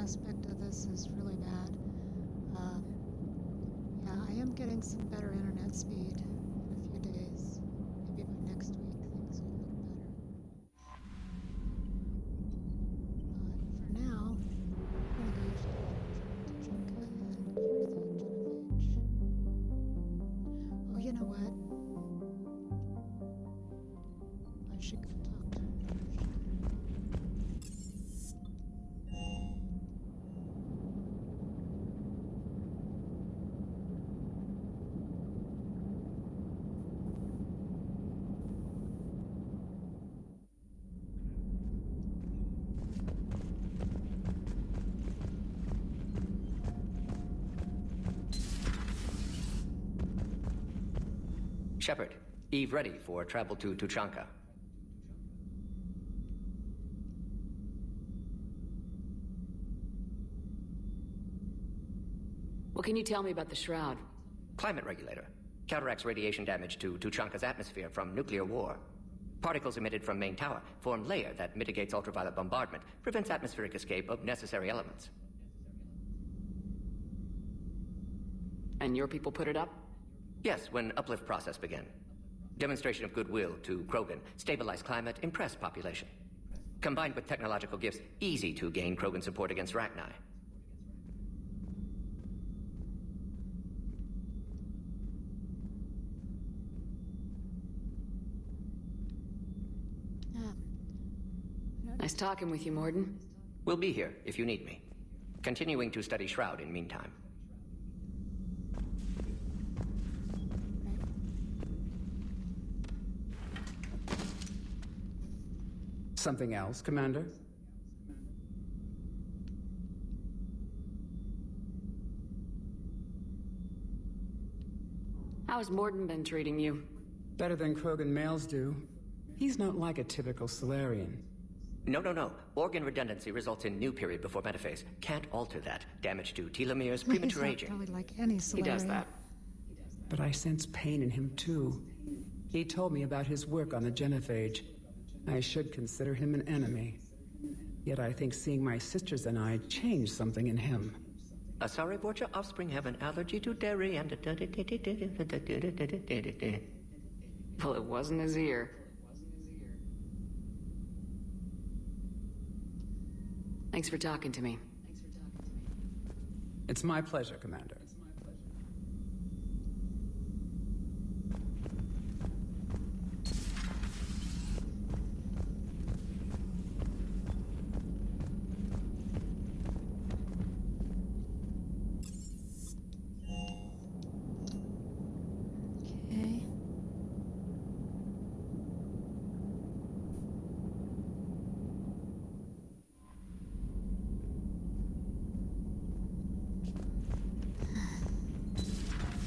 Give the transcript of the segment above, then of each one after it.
aspect of this is really bad. Yeah, I am getting some better internet speed in a few days. Maybe by next week things will look better. But for now, I'm going to leave Tuchunka and cure the Genophage. Oh, you know what? I should go talk to him first. Shepard, Eve ready for travel to Tuchunka. What can you tell me about the Shroud? Climate regulator. Counteracts radiation damage to Tuchunka's atmosphere from nuclear war. Particles emitted from main tower form layer that mitigates ultraviolet bombardment, prevents atmospheric escape of necessary elements. And your people put it up? Yes, when uplift process began. Demonstration of goodwill to Krogan, stabilize climate, impress population. Combined with technological gifts, easy to gain Krogan support against Rachni. Nice talking with you, Morden. We'll be here if you need me. Continuing to study Shroud in meantime. Something else, Commander? How has Morden been treating you? Better than Krogan males do. He's not like a typical Solarian. No. Organ redundancy results in new period before metaphase. Can't alter that. Damage to telomeres, premature He's not aging. probably like any He Solarian. does that. But I sense pain in him, too. He told me about his work on the Genophage. I should consider him an enemy. Yet I think seeing my sisters and I changed something in him. Asari Borgia offspring have an allergy to dairy and... Well, it wasn't his ear. Thanks for talking to me. It's my pleasure, Commander. Okay.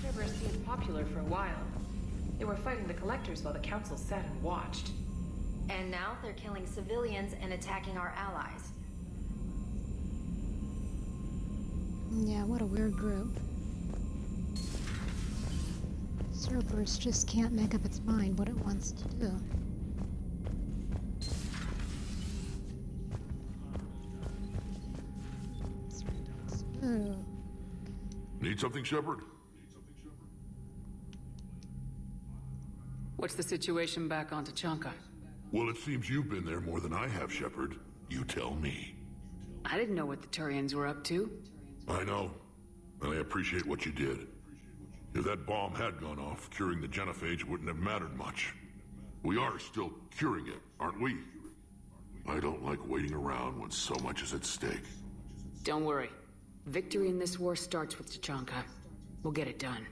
Cerberus seemed popular for a while. They were fighting the Collectors while the Council sat and watched. And now they're killing civilians and attacking our allies. Yeah, what a weird group. Cerberus just can't make up its mind what it wants to do. Oh. Need something, Shepard? What's the situation back on Tuchunka? Well, it seems you've been there more than I have, Shepard. You tell me. I didn't know what the Turians were up to. I know, and I appreciate what you did. If that bomb had gone off, curing the Genophage wouldn't have mattered much. We are still curing it, aren't we? I don't like waiting around when so much is at stake. Don't worry. Victory in this war starts with Tuchunka. We'll get it done.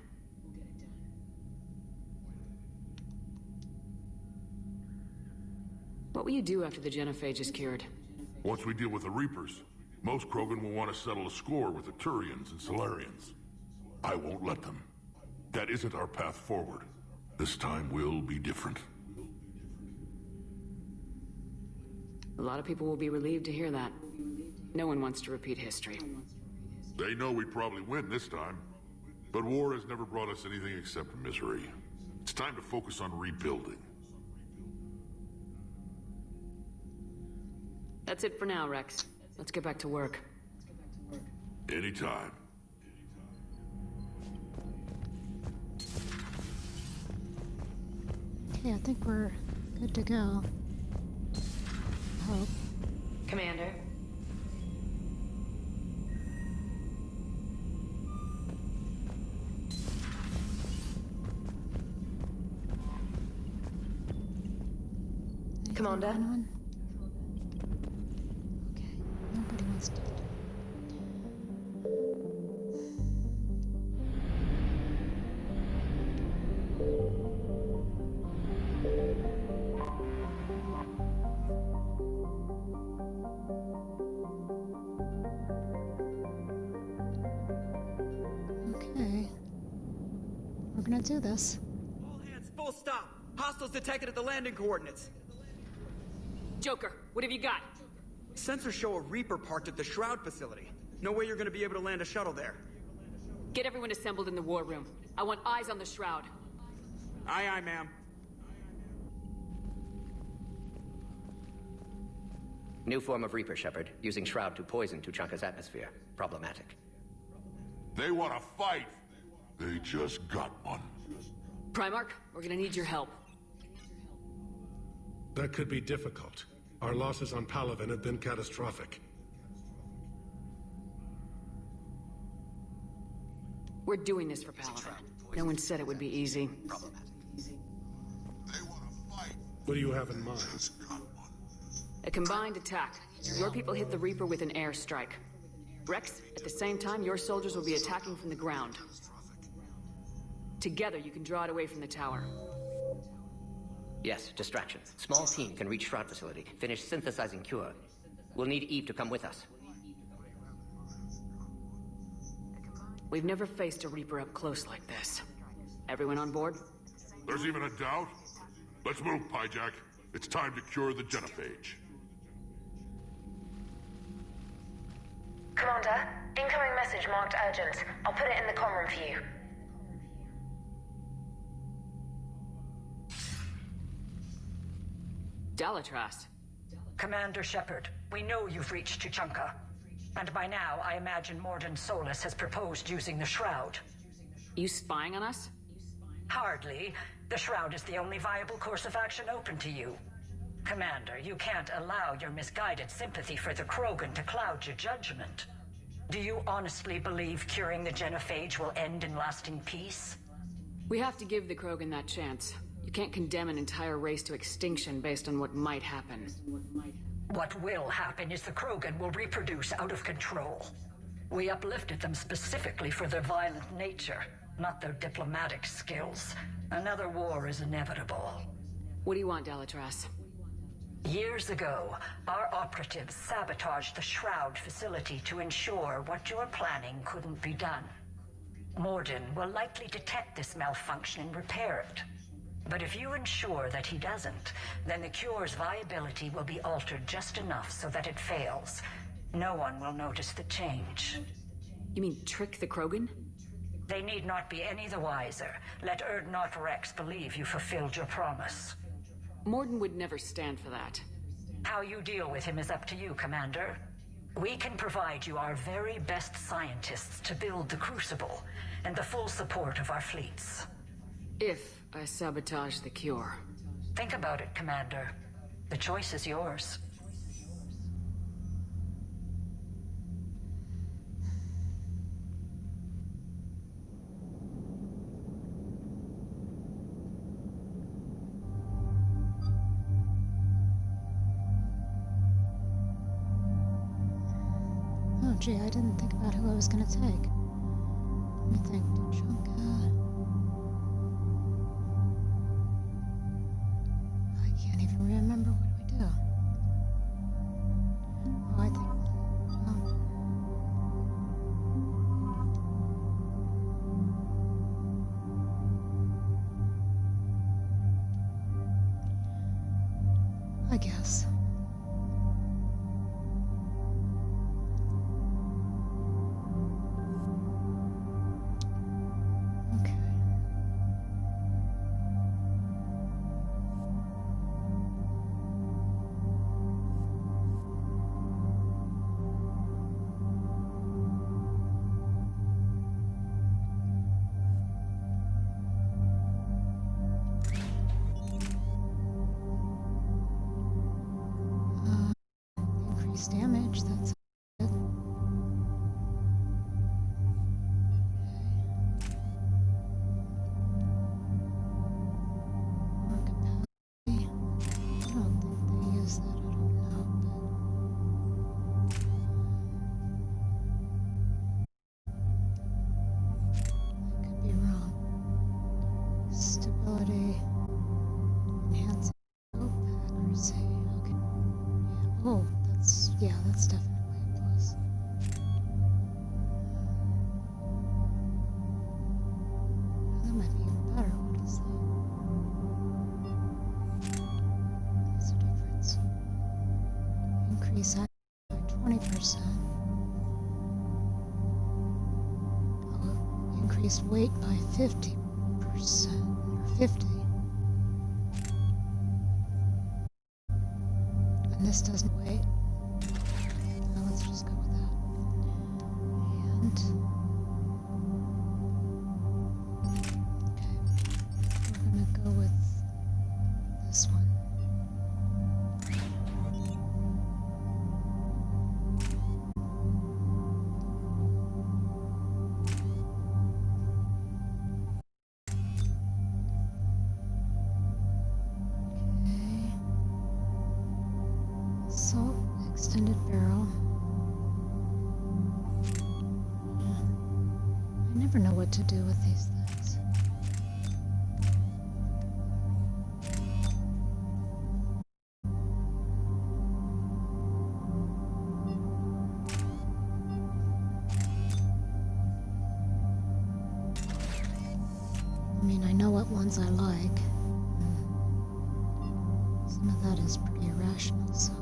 What will you do after the Genophage is cured? Once we deal with the Reapers, most Krogan will want to settle a score with the Turians and Solarians. I won't let them. That isn't our path forward. This time will be different. A lot of people will be relieved to hear that. No one wants to repeat history. They know we'd probably win this time. But war has never brought us anything except misery. It's time to focus on rebuilding. That's it for now, Rex. Let's get back to work. Anytime. Okay, I think we're good to go. I hope. Commander. Commander. Anyone? Okay, nobody wants to. Okay, we're gonna do this. All hands, full stop. Hostiles detected at the landing coordinates. Joker, what have you got? Sensors show a Reaper parked at the Shroud facility. No way you're gonna be able to land a shuttle there. Get everyone assembled in the war room. I want eyes on the Shroud. Aye, aye, ma'am. New form of Reaper, Shepard, using Shroud to poison Tuchunka's atmosphere. Problematic. They want to fight. They just got one. Primarch, we're gonna need your help. That could be difficult. Our losses on Palaven have been catastrophic. We're doing this for Palaven. No one said it would be easy. They want to fight. What do you have in mind? Just got one. A combined attack. Your people hit the Reaper with an airstrike. Rex, at the same time, your soldiers will be attacking from the ground. Together, you can draw it away from the tower. Yes, distraction. Small team can reach Shroud facility, finish synthesizing cure. We'll need Eve to come with us. We've never faced a Reaper up close like this. Everyone on board? There's even a doubt? Let's move, Pyjack. It's time to cure the Genophage. Commander, incoming message marked urgent. I'll put it in the comm room for you. Dalatras. Commander Shepard, we know you've reached Tuchunka. And by now, I imagine Morden Solus has proposed using the Shroud. You spying on us? Hardly. The Shroud is the only viable course of action open to you. Commander, you can't allow your misguided sympathy for the Krogan to cloud your judgment. Do you honestly believe curing the Genophage will end in lasting peace? We have to give the Krogan that chance. You can't condemn an entire race to extinction based on what might happen. What will happen is the Krogan will reproduce out of control. We uplifted them specifically for their violent nature, not their diplomatic skills. Another war is inevitable. What do you want, Dalatras? Years ago, our operatives sabotaged the Shroud facility to ensure what you're planning couldn't be done. Morden will likely detect this malfunction and repair it. But if you ensure that he doesn't, then the cure's viability will be altered just enough so that it fails. No one will notice the change. You mean trick the Krogan? They need not be any the wiser. Let Urdnot Rex believe you fulfilled your promise. Morden would never stand for that. How you deal with him is up to you, Commander. We can provide you our very best scientists to build the Crucible, and the full support of our fleets. If I sabotage the cure. Think about it, Commander. The choice is yours. Oh gee, I didn't think about who I was gonna take. Let me think. Tuchunka. I can't even remember what we do. Oh, I think. I guess. Okay. Genophage, that's good. More capacity. I don't think they use that, I don't know, but I could be wrong. Stability. Enhancing accuracy. Okay. Oh, that's definitely a plus. That might be even better. What is that? What's the difference? Increase accuracy by 20%. Oh, increase weight by 50%. Or 50. And this doesn't wait. Now let's just go with that. And okay, we're gonna go with this one. Assault extended barrel. I never know what to do with these things. I mean, I know what ones I like. Some of that is pretty irrational, so.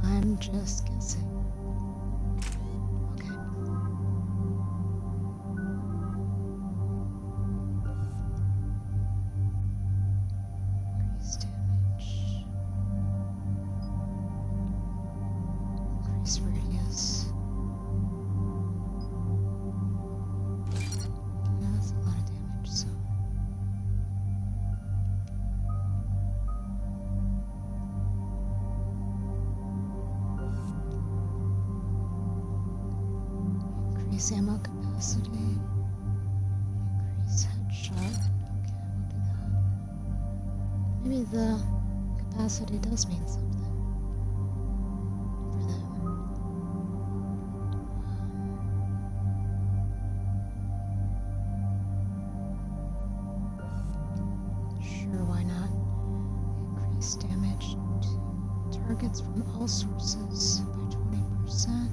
I'm just guessing. Okay. Increase damage. Increase radius. Yeah, that's a lot of damage, so. Increase ammo capacity. Increase headshot. Okay, we'll do that. Maybe the capacity does mean something for them. Sure, why not? Increase damage to targets from all sources by 20%.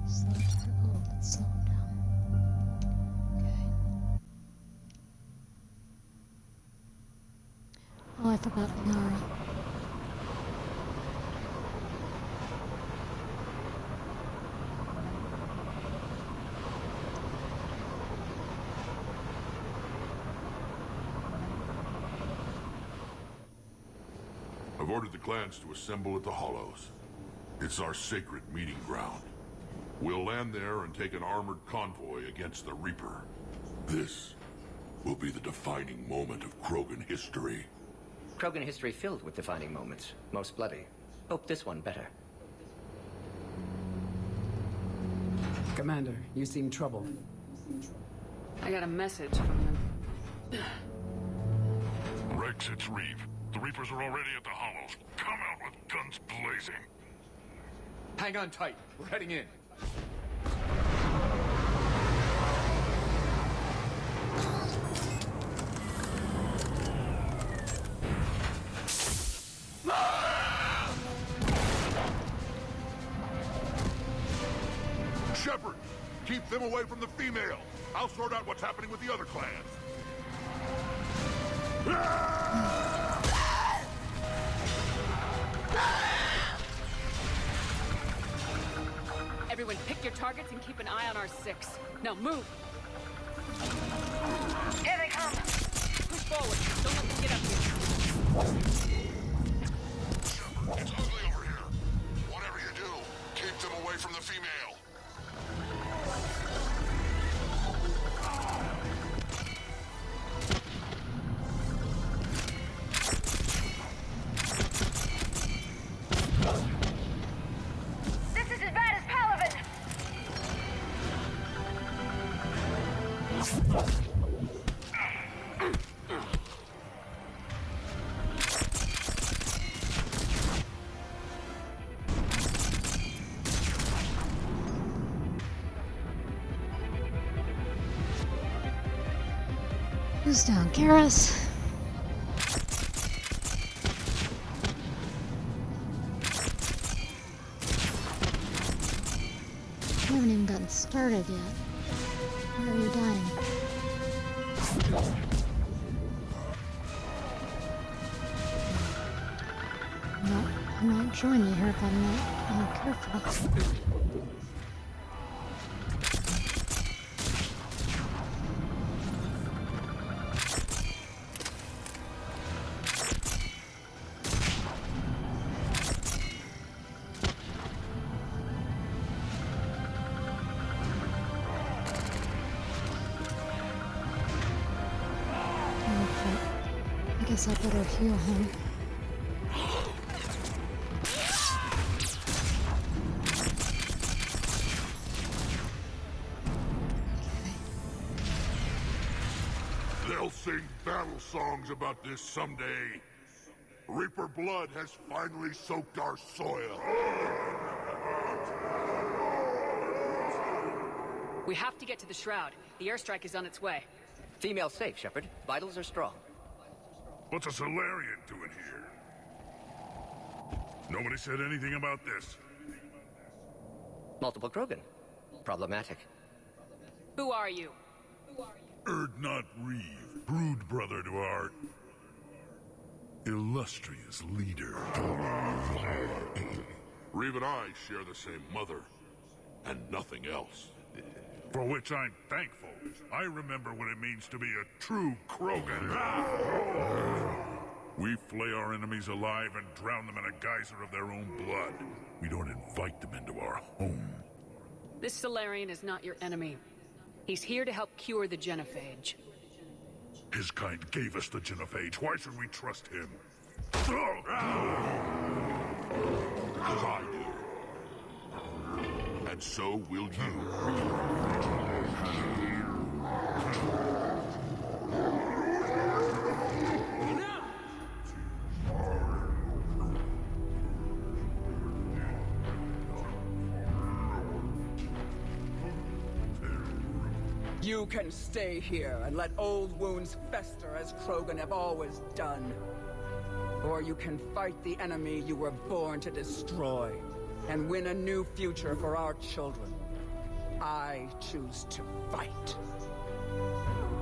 Slow down. Oh, let's slow him down. Okay. Oh, I forgot Nara. I've ordered the clans to assemble at the Hollows. It's our sacred meeting ground. We'll land there and take an armored convoy against the Reaper. This will be the defining moment of Krogan history. Krogan history filled with defining moments, most bloody. Hope this one better. Commander, you seem troubled. I got a message from them. Rex, it's Reeve. The Reapers are already at the Hollows. Come out with guns blazing. Hang on tight. We're heading in. Shepard, keep them away from the female. I'll sort out what's happening with the other clans. Everyone pick your targets and keep an eye on our 6. Now move! Here they come! Push forward. Don't let them get up here. Shepard, it's ugly over here. Whatever you do, keep them away from the female. Who's down? Karis? We haven't even gotten started yet. Why are you dying? No, I might join you here if I'm not careful. I guess I better heal him. They'll sing battle songs about this someday. Reaper blood has finally soaked our soil. We have to get to the Shroud. The airstrike is on its way. Female safe, Shepard. Vitals are strong. What's a Solarian doing here? Nobody said anything about this. Multiple Krogan. Problematic. Who are you? Erdnot Reeve, brood brother to our illustrious leader. Reeve and I share the same mother, and nothing else. For which I'm thankful. I remember what it means to be a true Krogan. We flay our enemies alive and drown them in a geyser of their own blood. We don't invite them into our home. This Solarian is not your enemy. He's here to help cure the Genophage. His kind gave us the Genophage. Why should we trust him? Because I do. And so will you. You can stay here and let old wounds fester as Krogan have always done. Or you can fight the enemy you were born to destroy and win a new future for our children. I choose to fight.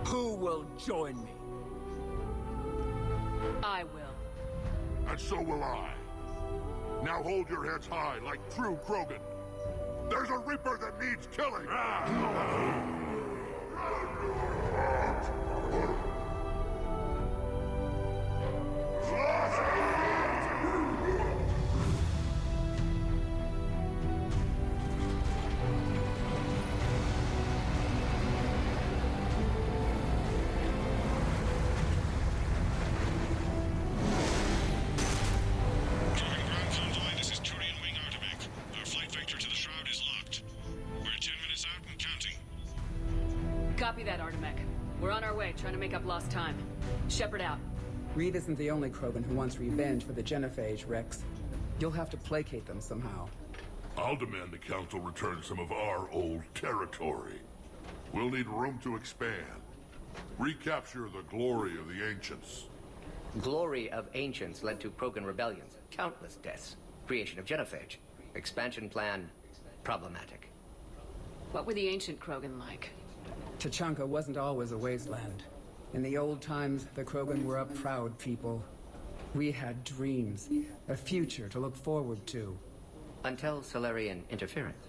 Who will join me? I will. And so will I. Now hold your heads high like true Krogan. There's a Reaper that needs killing! Copy that, Artemek. We're on our way, trying to make up lost time. Shepard out. Reed isn't the only Krogan who wants revenge for the Genophage, Rex. You'll have to placate them somehow. I'll demand the Council return some of our old territory. We'll need room to expand. Recapture the glory of the Ancients. Glory of Ancients led to Krogan rebellions, countless deaths, creation of Genophage. Expansion plan, problematic. What were the ancient Krogan like? Tuchunka wasn't always a wasteland. In the old times, the Krogan were a proud people. We had dreams, a future to look forward to. Until Solarian interference.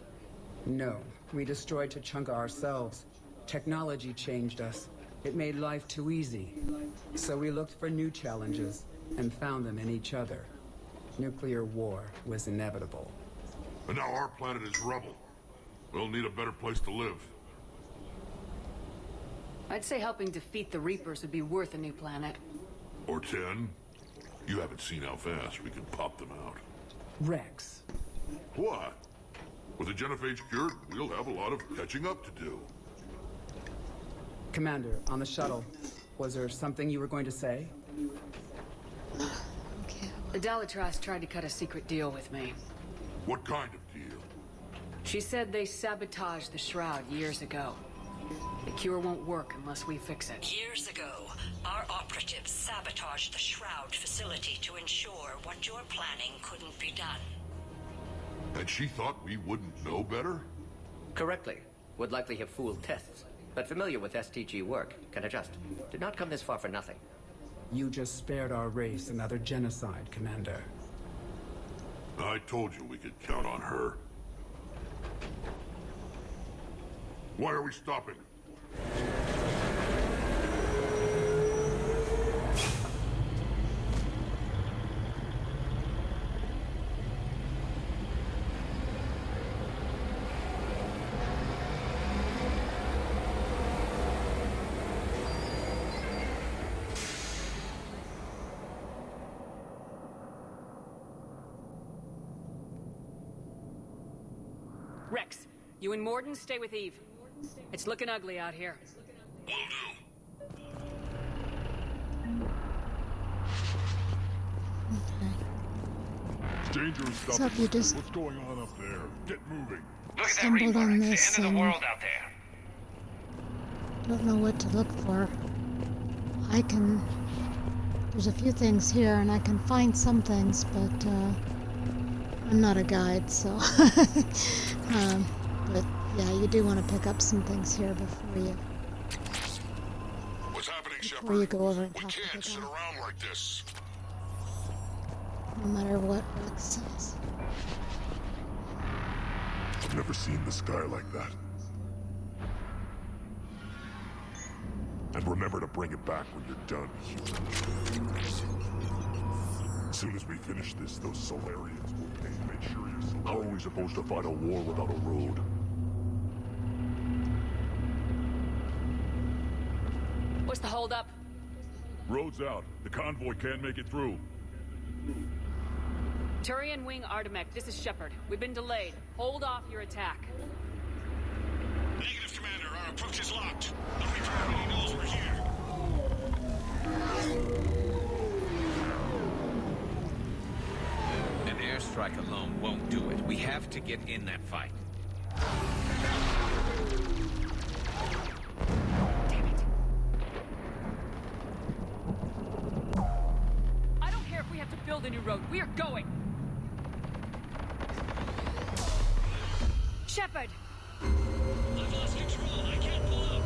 No, we destroyed Tuchunka ourselves. Technology changed us. It made life too easy. So we looked for new challenges, and found them in each other. Nuclear war was inevitable. And now our planet is rubble. We'll need a better place to live. I'd say helping defeat the Reapers would be worth a new planet. Or 10. You haven't seen how fast we can pop them out. Rex. What? With the Genophage cured, we'll have a lot of catching up to do. Commander, on the shuttle, was there something you were going to say? Okay. The Dalitras tried to cut a secret deal with me. What kind of deal? She said they sabotaged the Shroud years ago. The cure won't work unless we fix it. Years ago, our operatives sabotaged the Shroud facility to ensure what you're planning couldn't be done. And she thought we wouldn't know better? Correctly. Would likely have fooled tests. But familiar with STG work, can adjust. Did not come this far for nothing. You just spared our race another genocide, Commander. I told you we could count on her. Why are we stopping? Rex, you and Morden stay with Eve. It's looking ugly out here. Will do. Okay. Dangerous stuff. So if you just What's going on up there? Get moving. Look at that stumbled Reaper. on It's this the end of the and world out there. don't know what to look for, I can... There's a few things here, and I can find some things, but I'm not a guide, so... but yeah, you do want to pick up some things here before you... What's happening, Shepard? Before you go over and We talk to can't the sit guy. around like this. No matter what Rex says. I've never seen the sky like that. And remember to bring it back when you're done, human. As soon as we finish this, those Solarians will pay to make sure you're safe. How are we supposed to fight a war without a road? What's the holdup? Road's out. The convoy can't make it through. Turian Wing Artemek, this is Shepard. We've been delayed. Hold off your attack. Negative, Commander. Our approach is locked. The Reaper already knows we're here. An airstrike alone won't do it. We have to get in that fight. Damn it. I don't care if we have to build a new road. We are going. Shepard! I've lost control. I can't pull up.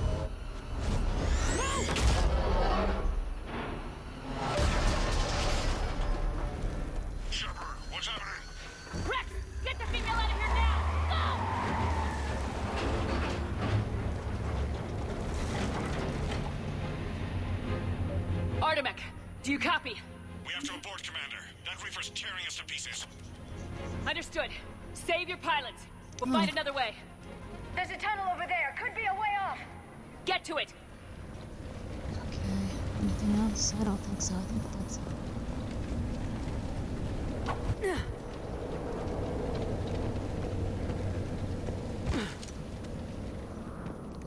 Shepard, what's happening? Rex! Get the female out of here now! Go! Artemek, do you copy? We have to abort, Commander. That Reaper's tearing us to pieces. Understood. Save your pilots. We'll find another way. There's a tunnel over there. Could be a way off. Get to it! Okay, anything else? I don't think so. I think that's it.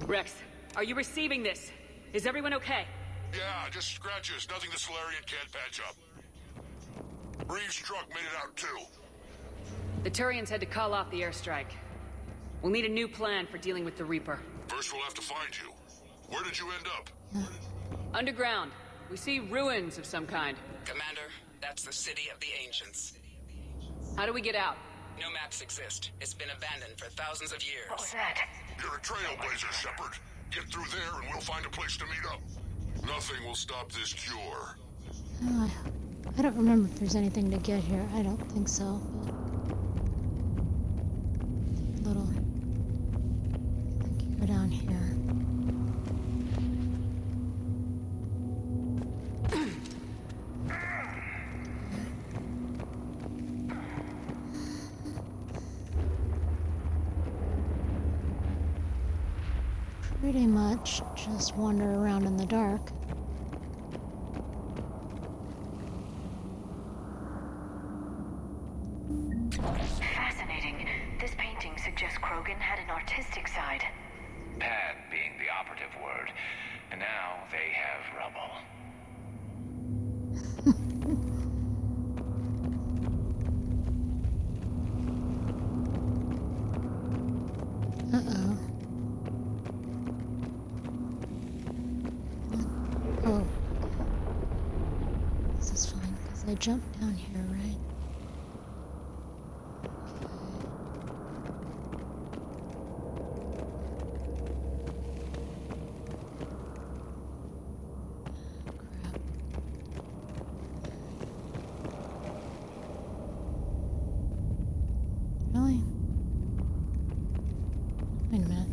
Rex, are you receiving this? Is everyone okay? Yeah, just scratches. Nothing the Solarian can't patch up. Reeves' truck made it out too. The Turians had to call off the airstrike. We'll need a new plan for dealing with the Reaper. First we'll have to find you. Where did you end up? Underground. We see ruins of some kind. Commander, that's the City of the Ancients. How do we get out? No maps exist. It's been abandoned for thousands of years. What was that? You're a trailblazer, Shepard. Get through there and we'll find a place to meet up. Nothing will stop this cure. I don't remember if there's anything to get here. I don't think so. But little. I think you go down here. Pretty much just wander around in the dark. Fascinating. This painting suggests Krogan had an artistic side. Pad being the operative word. And now they have rubble. Uh-oh. I jumped down here, right? Really? Wait a minute.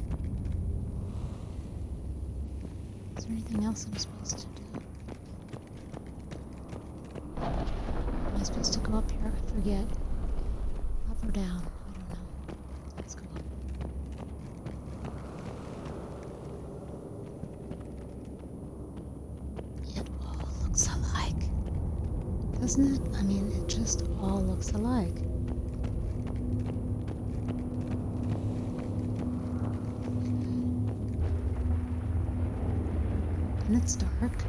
Is there anything else I'm supposed to do? Am I supposed to go up here? I forget. Up or down? I don't know. Let's go up. It all looks alike. Doesn't it? I mean, it just all looks alike. And it's dark. Okay.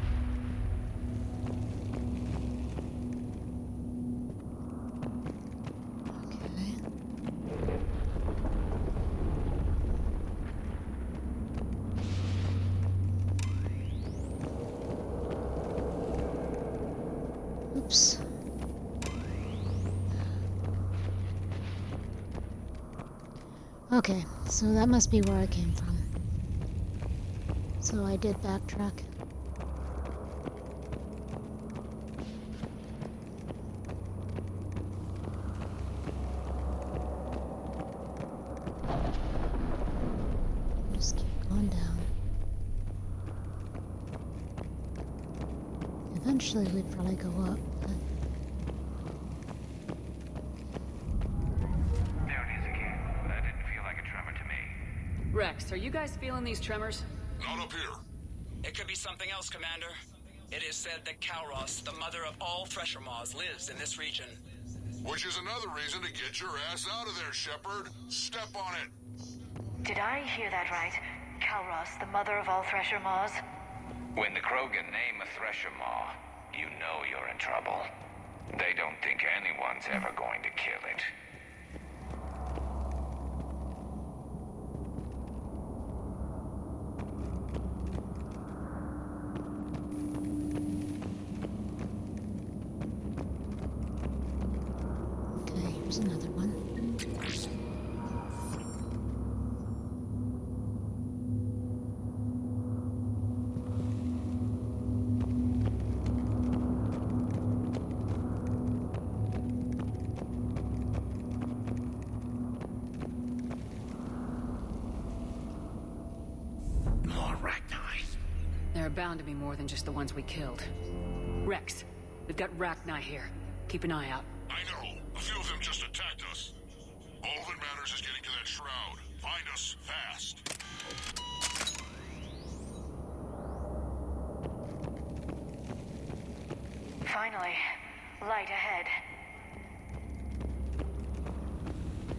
Oops. Okay, so that must be where I came from. So I did backtrack. Just keep going down. Eventually we'd probably go up, but... There it is again. That didn't feel like a tremor to me. Rex, are you guys feeling these tremors? Not up here. It could be something else, Commander. It is said that Kalros, the mother of all Thresher Maws, lives in this region. Which is another reason to get your ass out of there, Shepard. Step on it. Did I hear that right? Kalros, the mother of all Thresher Maws? When the Krogan name a Thresher Maw, you know you're in trouble. They don't think anyone's ever going to kill it. Okay, here's another one. More Rachni. There are bound to be more than just the ones we killed. Rex, we've got Rachni here. Keep an eye out. I know. A few of them just attacked us. All that matters is getting to that shroud. Find us fast. Finally, light ahead.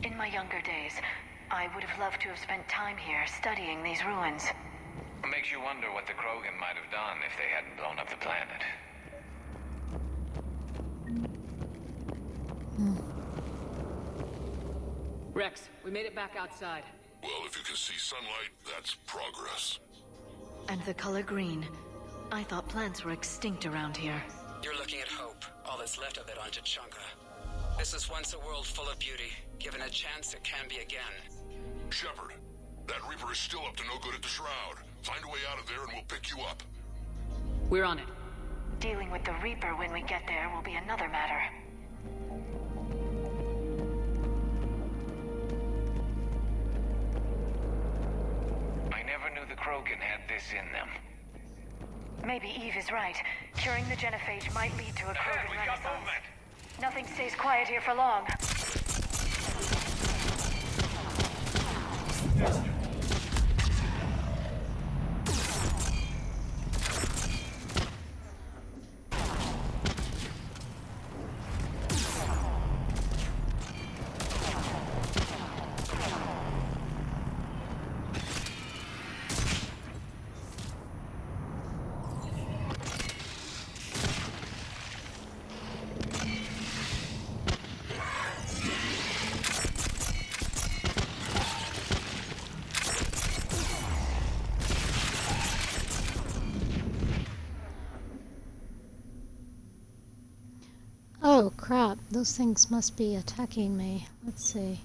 In my younger days, I would have loved to have spent time here studying these ruins. Makes you wonder what the Krogan might have done if they hadn't blown up the planet. Rex, we made it back outside. Well, if you can see sunlight, that's progress. And the color green. I thought plants were extinct around here. You're looking at hope, all that's left of it on Tuchunka. This is once a world full of beauty. Given a chance, it can be again. Shepard, that Reaper is still up to no good at the shroud. Find a way out of there and we'll pick you up. We're on it. Dealing with the Reaper when we get there will be another matter. I never knew the Krogan had this in them. Maybe Eve is right. Curing the Genophage might lead to a Krogan renaissance. Nothing stays quiet here for long. Oh crap, those things must be attacking me. Let's see.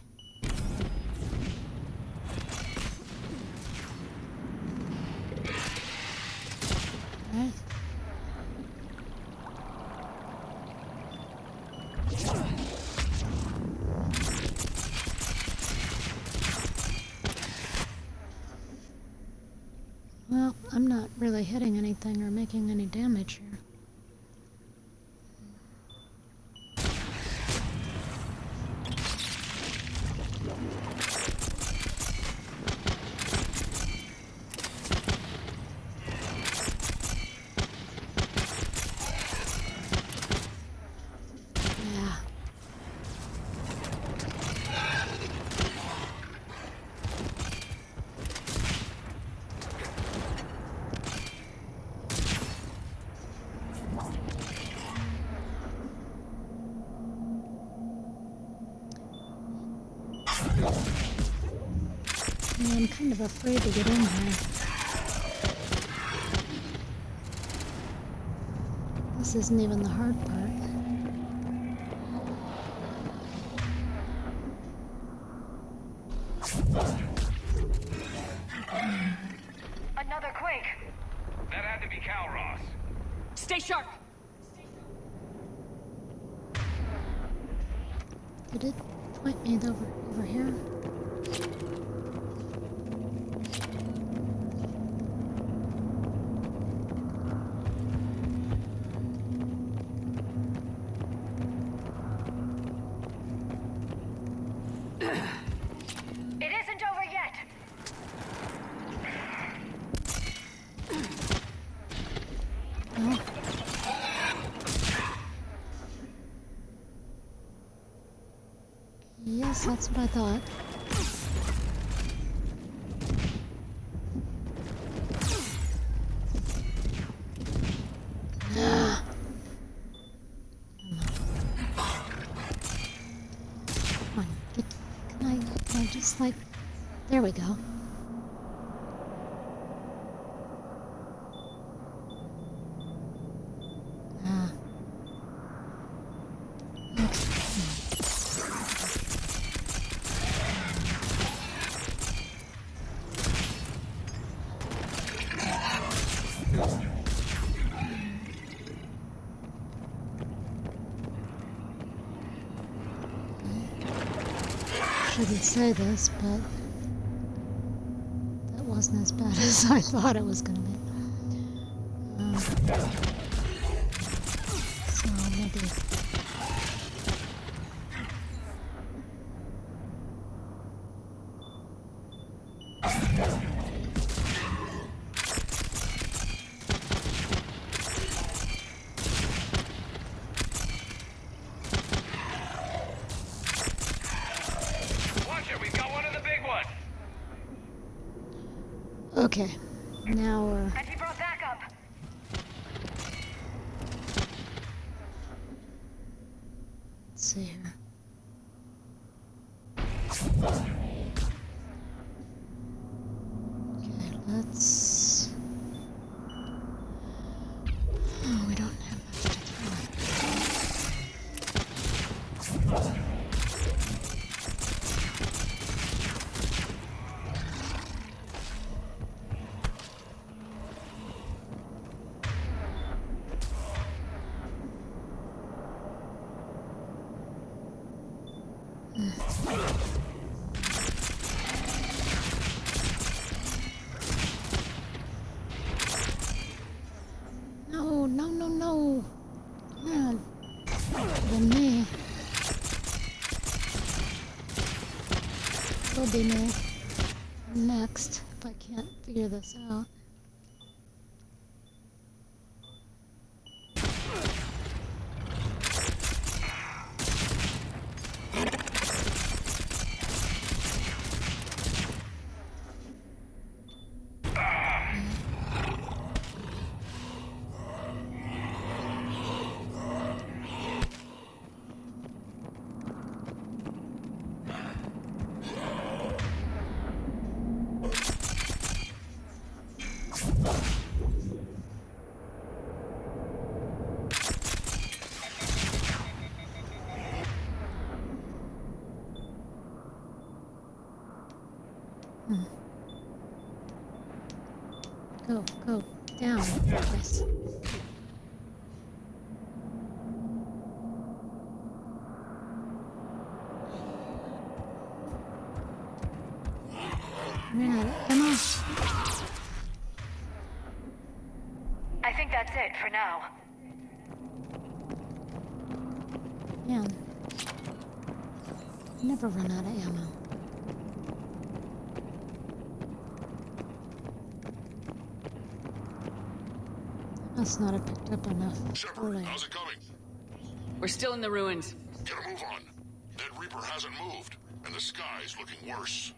Alright. Well, I'm not really hitting anything or making any damage here. Yeah. Yeah, I'm kind of afraid to get in here. This isn't even the hard part. Another quake. That had to be Calross. Stay sharp! Did it point me over here? It isn't over yet. No. Yes, that's what I thought. Come on, can I just like, there we go. Ah. Shouldn't say this, but that wasn't as bad as I thought it was going to be. So maybe. Okay, now we're... And he brought backup. Let's see here. Okay, let's... Oh, we don't have much to throw. No, no, no, no. Come on. Then me. Will be me. Next, if I can't figure this out. Go, go, down. Yes. Ran out of ammo. I think that's it for now. Man. Never run out of ammo. Must not have picked up enough. Shepard, how's it coming? We're still in the ruins. Get a move on. That Reaper hasn't moved, and the sky's looking worse.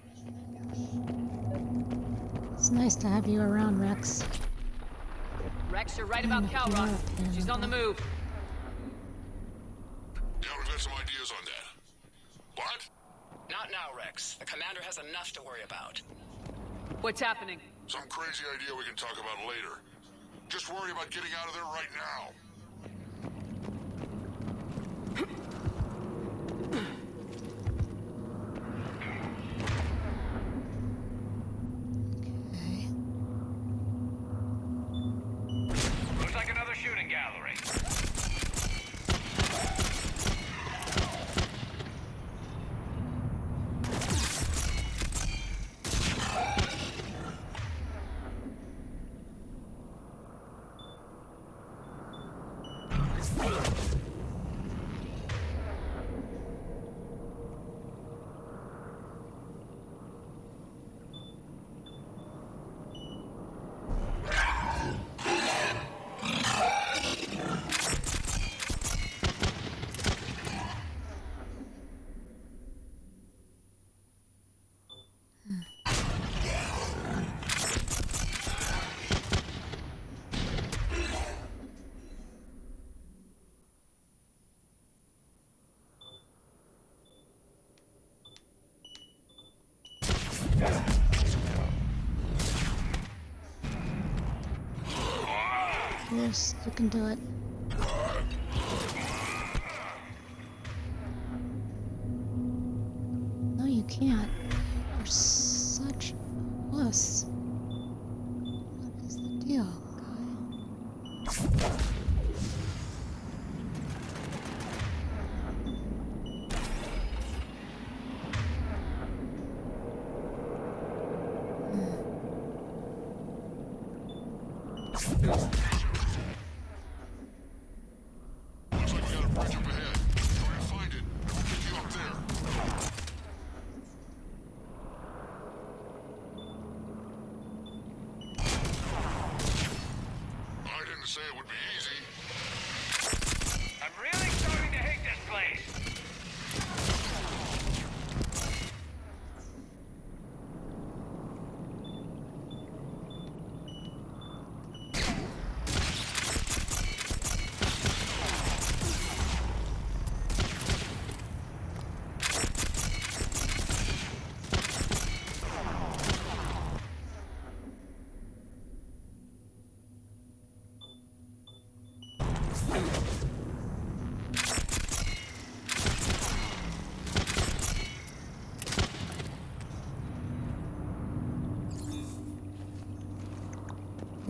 It's nice to have you around, Rex. Rex, you're right about Calross. She's on the move. Yeah, we've got some ideas on that. What? Not now, Rex. The commander has enough to worry about. What's happening? Some crazy idea we can talk about later. Just worry about getting out of there right now. Okay. Looks like another shooting gallery. Yes, you can do it. No, you can't. You're such a wuss. What is the deal, guy? Looks like we got a bridge up ahead. Try and find it. We'll pick you up there. I didn't say it would be easy. I'm really starting to hate this place.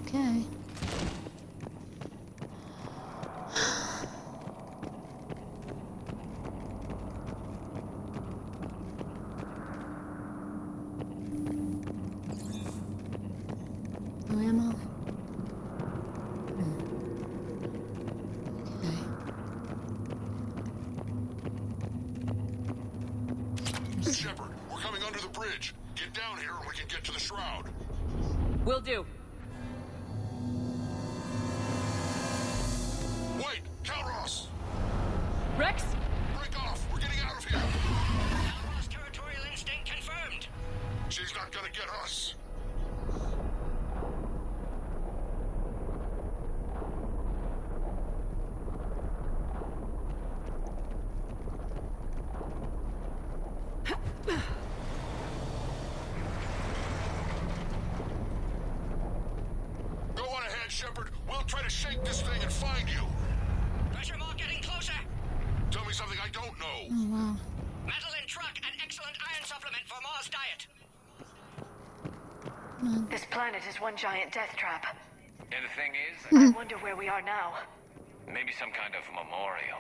Okay. No ammo? Okay. Shepard, we're coming under the bridge. Get down here and we can get to the shroud. Will do. Wait, Calross! Rex? Break off! We're getting out of here! Calross territorial instinct confirmed. She's not gonna get us! Go on ahead, Shepard. We'll try to shake this thing and find you. Pressure mark getting closer. Tell me something I don't know. Oh, wow. Metal in truck and excellent iron supplement for Mars diet. This planet is one giant death trap. And the thing is, I wonder where we are now. maybe some kind of memorial.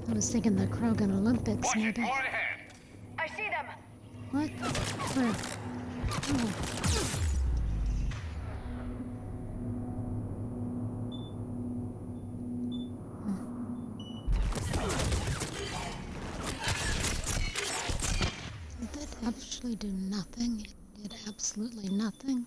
I was thinking the Krogan Olympics, Watch it, maybe. more ahead. I see them! What? Where? Oh. Did that actually do nothing? It did absolutely nothing.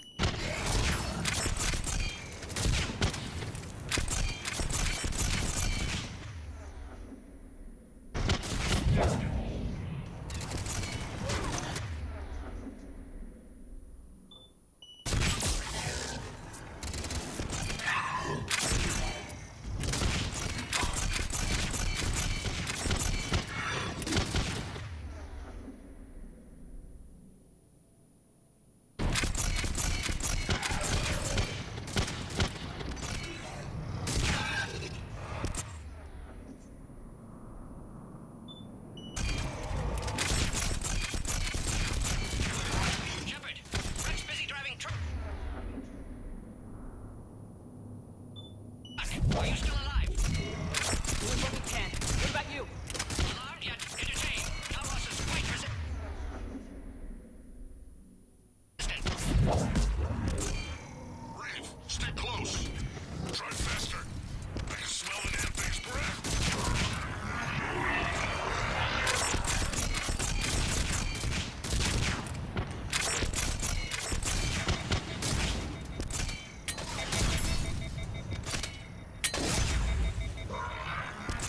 Are you still alive? Doing what we can. What about you? Alarmed yet entertained. Calros is quite resistant. Reeve, stay close. Try faster. I can smell the damn thing's breath.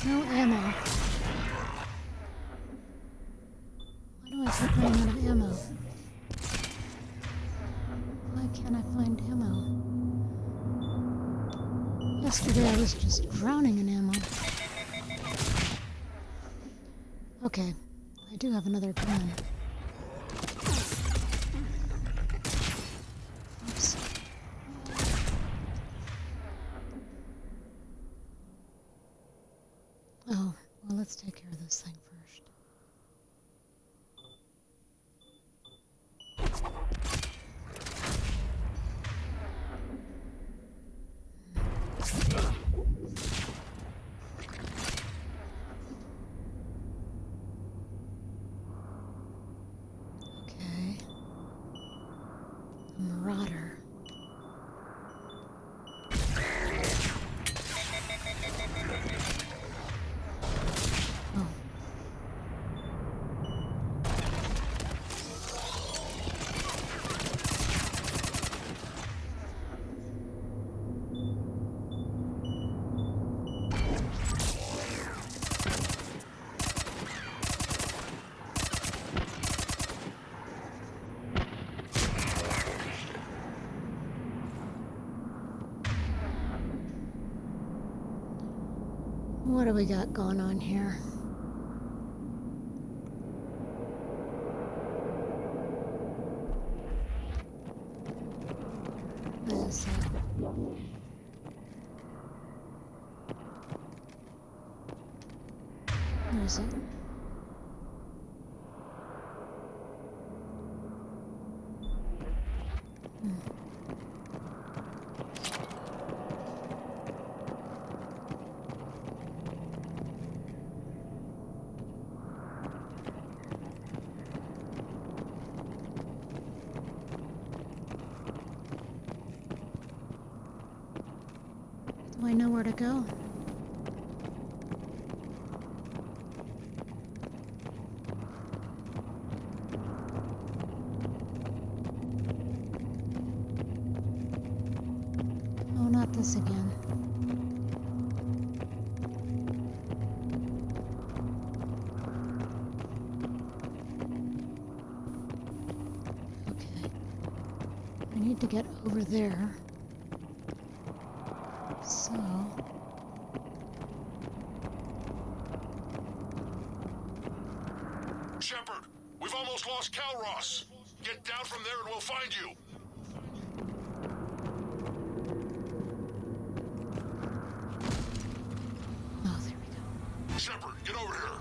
No ammo. Why do I keep running out of ammo? Why can't I find ammo? Yesterday I was just drowning in ammo. Okay, I do have another gun. Oops. Oh, well, let's take care of this thing first. Okay. A marauder. Oh. What do we got going on here? What is that? Where is it? Do I know where to go? Oh, not this again. Okay. I need to get over there. So... Shepard, we've almost lost Calros. Get down from there and we'll find you. Oh, there we go. Shepard, get over here.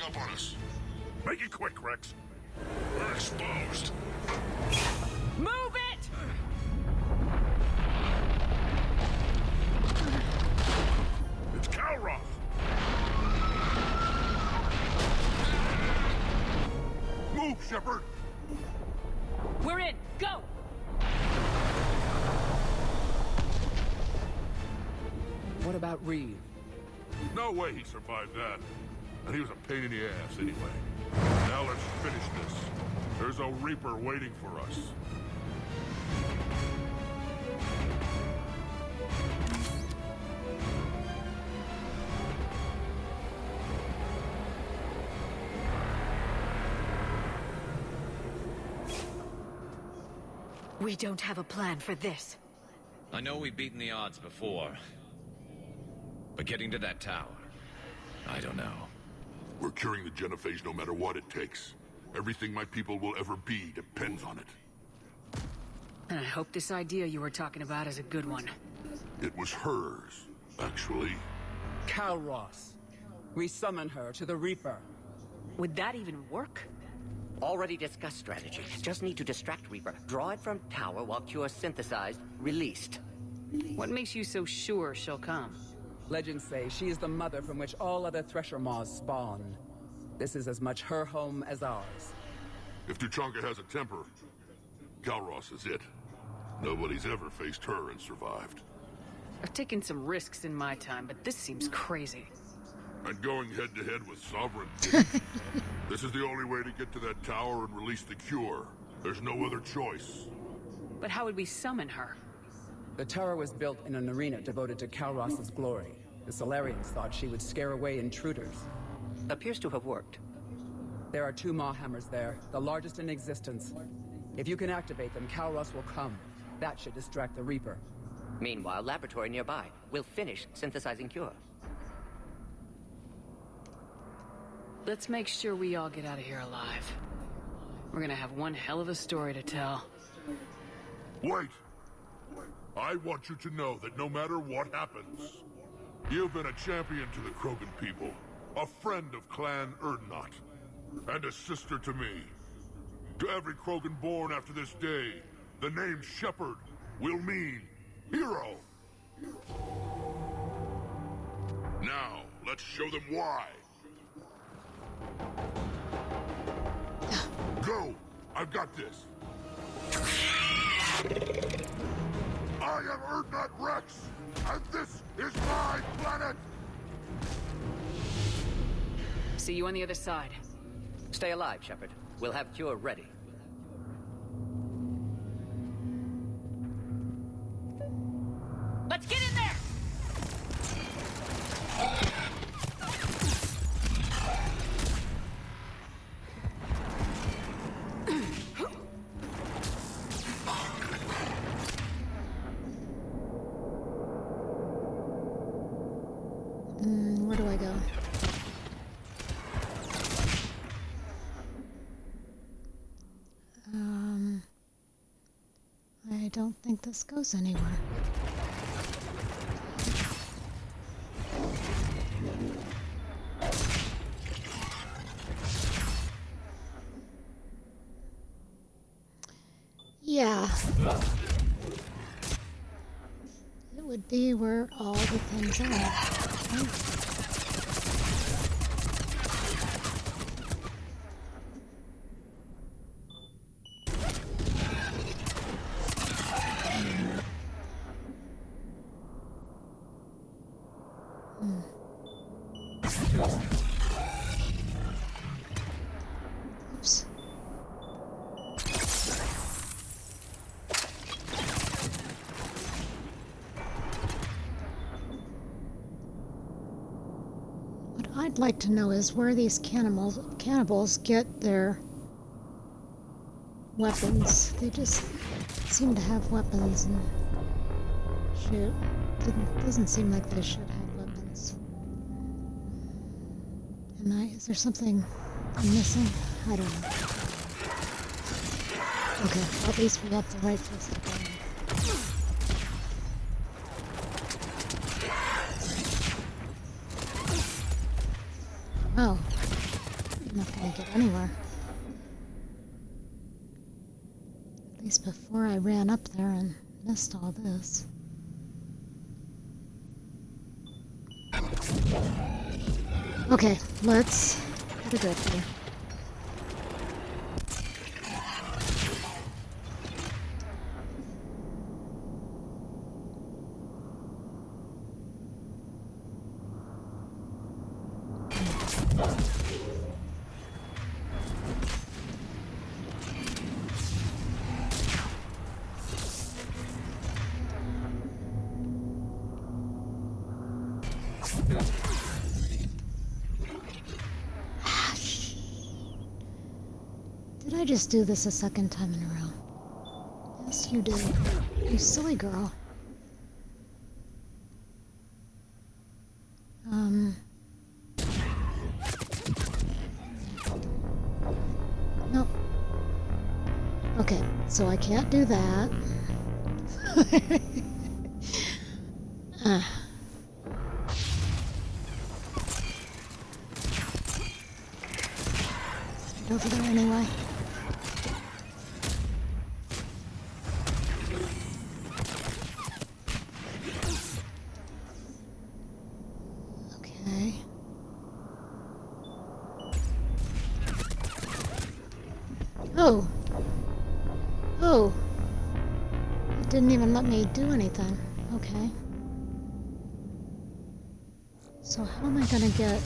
up on us. Make it quick, Rex. We're exposed. Move it! It's Calroth. Move, Shepard. We're in. Go! What about Reeve? No way he survived that. And he was a pain in the ass anyway. Now let's finish this. There's a Reaper waiting for us. We don't have a plan for this. I know we've beaten the odds before. But getting to that tower, I don't know. We're curing the Genophage no matter what it takes. Everything my people will ever be depends on it. And I hope this idea you were talking about is a good one. It was hers, actually. Calroth. We summon her to the Reaper. Would that even work? Already discussed strategy. Just need to distract Reaper. Draw it from tower while Cure synthesized, released. What makes you so sure she'll come? Legends say she is the mother from which all other Thresher Maws spawn. This is as much her home as ours. If Tuchunka has a temper, Calroth is it. Nobody's ever faced her and survived. I've taken some risks in my time, but this seems crazy. And going head-to-head with Sovereign. This is the only way to get to that tower and release the cure. There's no other choice. But how would we summon her? The tower was built in an arena devoted to Calroth's glory. The Solarians thought she would scare away intruders. Appears to have worked. There are 2 Maw hammers there, the largest in existence. If you can activate them, Calroth will come. That should distract the Reaper. Meanwhile, laboratory nearby. We'll finish synthesizing Cure. Let's make sure we all get out of here alive. We're gonna have one hell of a story to tell. Wait! I want you to know that no matter what happens, you've been a champion to the Krogan people, a friend of Clan Erdnot, and a sister to me. To every Krogan born after this day, the name Shepard will mean hero. Now, let's show them why. Go! I've got this. I am Erdnot Rex, and this is my planet! See you on the other side. Stay alive, Shepard. We'll have Cure ready. Let's get in there! Where do I go? I don't think this goes anywhere. Yeah. It would be where all the things are. Right? Oops. What I'd like to know is where these cannibals get their weapons. They just seem to have weapons and shoot. Doesn't seem like they should have weapons. Is there something I'm missing? I don't know. Okay, at least we have the right place to go. Oh. get anywhere. At least before I ran up there and missed all this. Okay, let's get a grip here. Did I just do this a second time in a row? Yes, you did. You silly girl. Nope. Okay, so I can't do that. Straight over there anyway. Okay. Oh. Oh. It didn't even let me do anything. Okay. So how am I gonna get...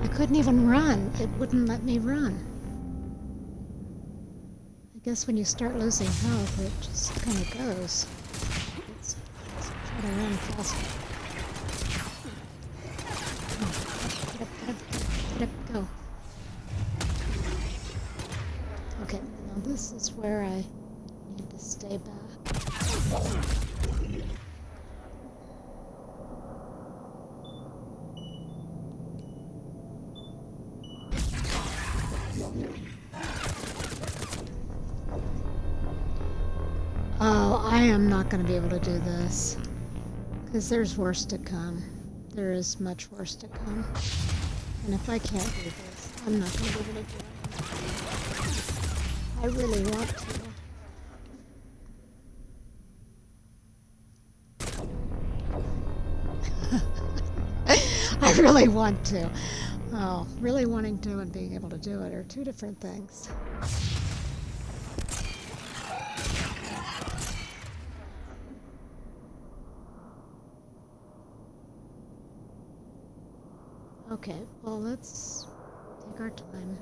I couldn't even run. It wouldn't let me run. I guess when you start losing health, it just kind of goes. Let's try to run faster. Get up, go. Okay, now this is where I need to stay back. Oh, I am not going to be able to do this. Because there's worse to come. There is much worse to come. And if I can't do this, I'm not going to be able to do it. I really want to. I really want to. Oh, really wanting to and being able to do it are two different things. Okay, well, let's take our time.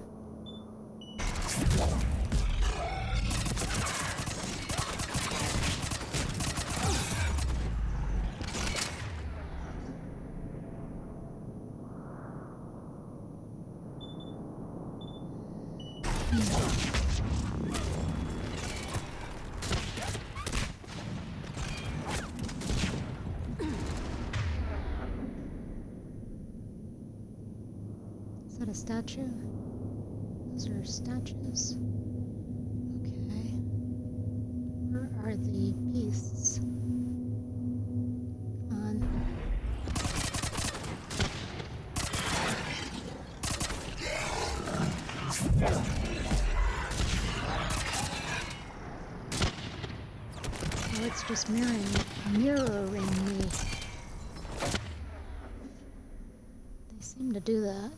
Is that a statue? Those are statues. Okay. Where are the beasts? Come on. Oh, it's just mirroring me. They seem to do that.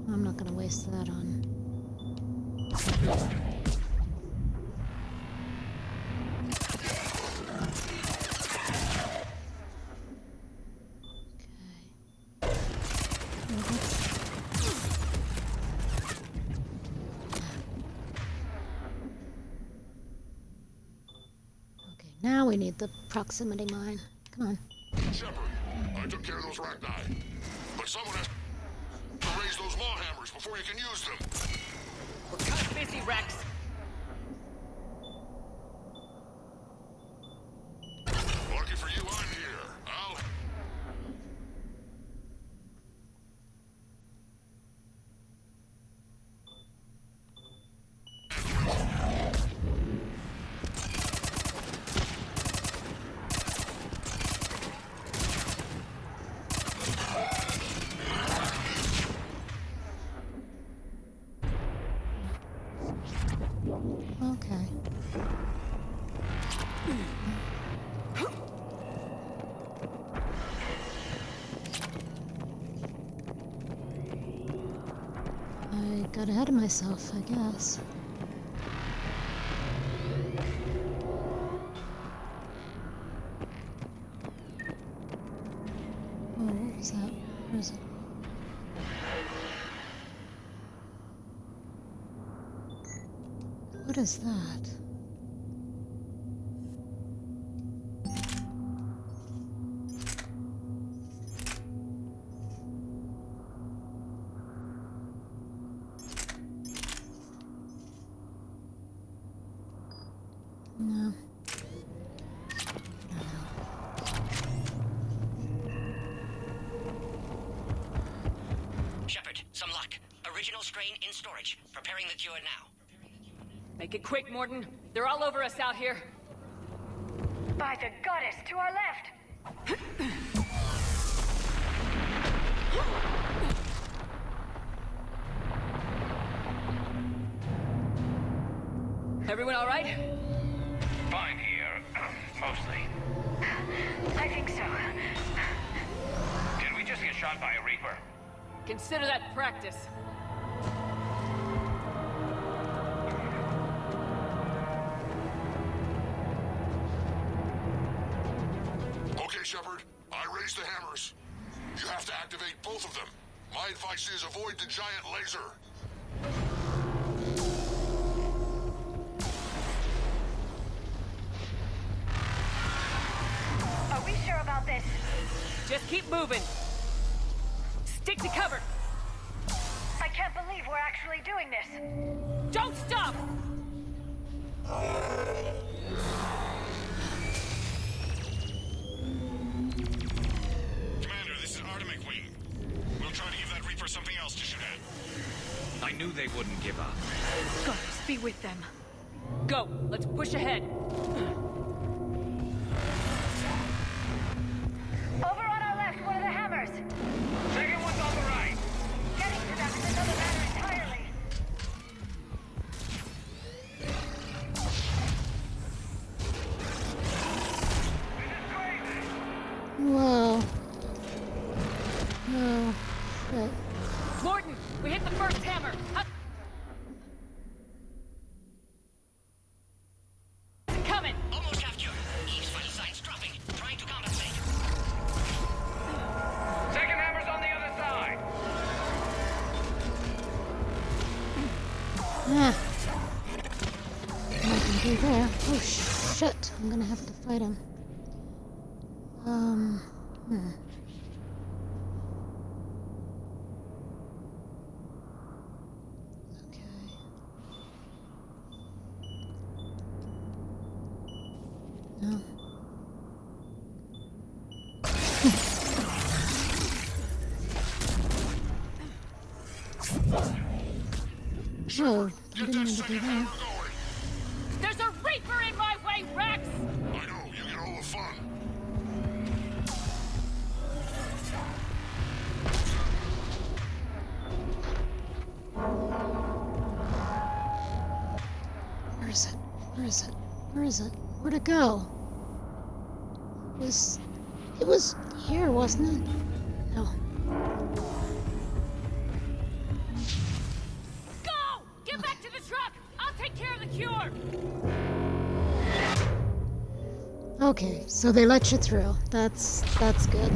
I'm not going to waste that on. Okay, now we need the proximity mine. Come on. Shepard, I took care of those Ragni. But someone has... To raise those maw hammers before you can use them. We're kind of busy, Rex. Lucky for you, I'm here. I'll... Okay. I got ahead of myself, I guess. Oh, what was that? Where is it? What is that? No. Shepard, some luck. Original strain in storage. Preparing the cure now. Make it quick, Morton. They're all over us out here. By the goddess, to our left! Everyone all right? Fine here. Mostly. I think so. Did we just get shot by a Reaper? Consider that practice. Okay, Shepard. I raised the hammers. You have to activate both of them. My advice is avoid the giant laser. Are we sure about this? Just keep moving. Stick to cover. I can't believe we're actually doing this. Don't stop! Commander, this is Artemic Wing. We'll try to give that Reaper something else to shoot at. I knew they wouldn't give up. Goddess, be with them. Go, let's push ahead. Over on our left, one of the hammers. Second one's on the right. Getting to them is another matter entirely. Whoa. Oh, shit. Morton, we hit the first hammer. Coming. Almost half cured. Eve's vital signs dropping. Trying to compensate. Second hammer's on the other side. Ah. Nothing to do there. Oh, shit. I'm gonna have to fight him. Okay. No. Whoa, I didn't mean to do that. There's a Reaper in my way, Rex! I know, you get all the fun. Where is it? Where is it? Where is it? Where'd it go? It was here, wasn't it? No. Go! Get back to the truck! I'll take care of the cure! Okay, so they let you through. That's good. That's good.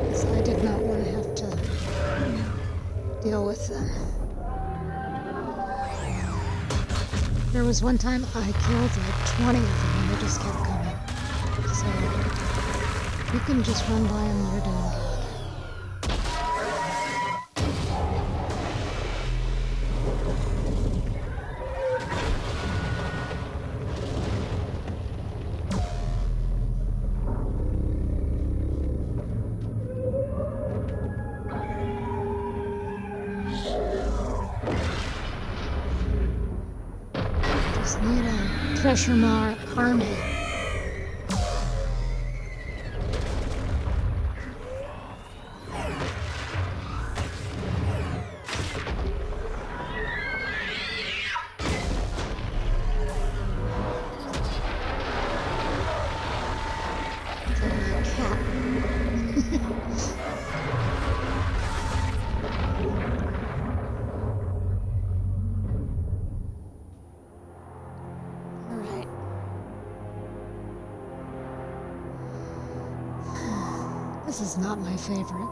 'Cause I did not want to have to deal with them. There was one time I killed like 20 of them and they just kept coming. So you can just run by them, you're done. Thresher army. This is not my favorite.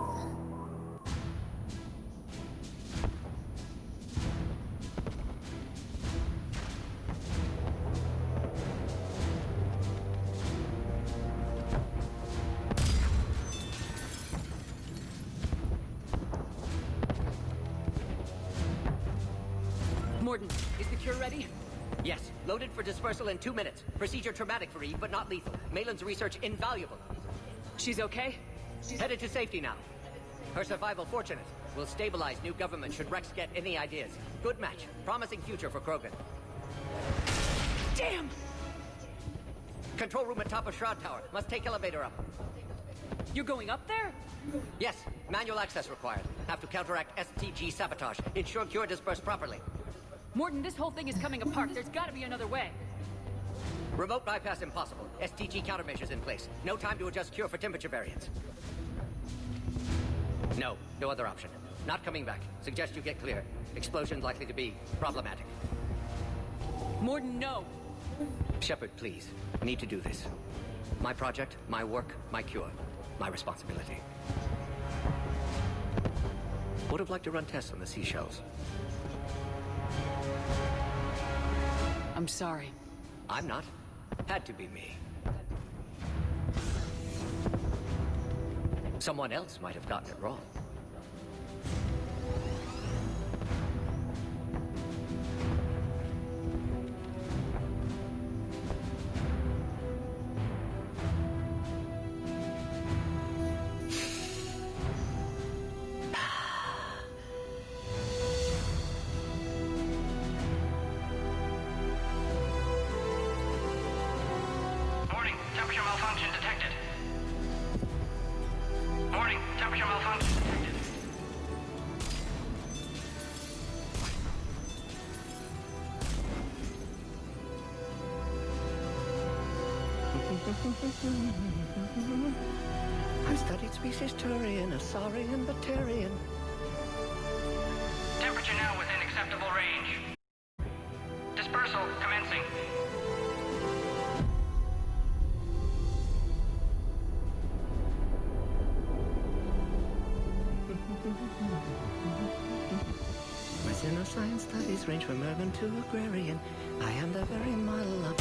Morden, is the cure ready? Yes, loaded for dispersal in 2 minutes. Procedure traumatic for Eve, but not lethal. Malin's research invaluable. She's okay? Headed to safety now. Her survival fortunate. Will stabilize new government should Rex get any ideas. Good match. Promising future for Krogan. Damn! Control room at top of Shroud Tower. Must take elevator up. You're going up there? Yes. Manual access required. Have to counteract STG sabotage. Ensure cure dispersed properly. Morden, this whole thing is coming apart. There's gotta be another way. Remote bypass impossible. STG countermeasures in place. No time to adjust cure for temperature variance. No other option. Not coming back. Suggest you get clear. Explosion likely to be problematic. Morden, no. Shepard, please. Need to do this. My project, my work, my cure. My responsibility. Would have liked to run tests on the seashells. I'm sorry. I'm not. Had to be me. Someone else might have gotten it wrong. Warning, temperature malfunction detected. Warning, temperature malfunction detected. I studied species Turian, Asaurian, Batarian. Temperature now within acceptable range. Dispersal commencing. My xenoscience studies range from urban to agrarian. I am the very model of...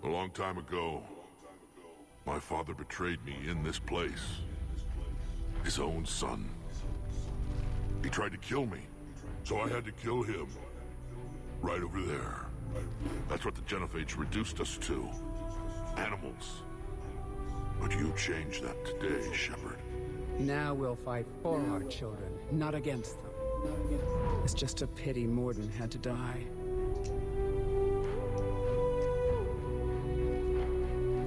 A long time ago, my father betrayed me in this place. His own son. He tried to kill me, so I had to kill him. Right over there. That's what the Genophage reduced us to. Animals. But you changed that today, Shepard. Now we'll fight for our children, not against them. It's just a pity Morden had to die.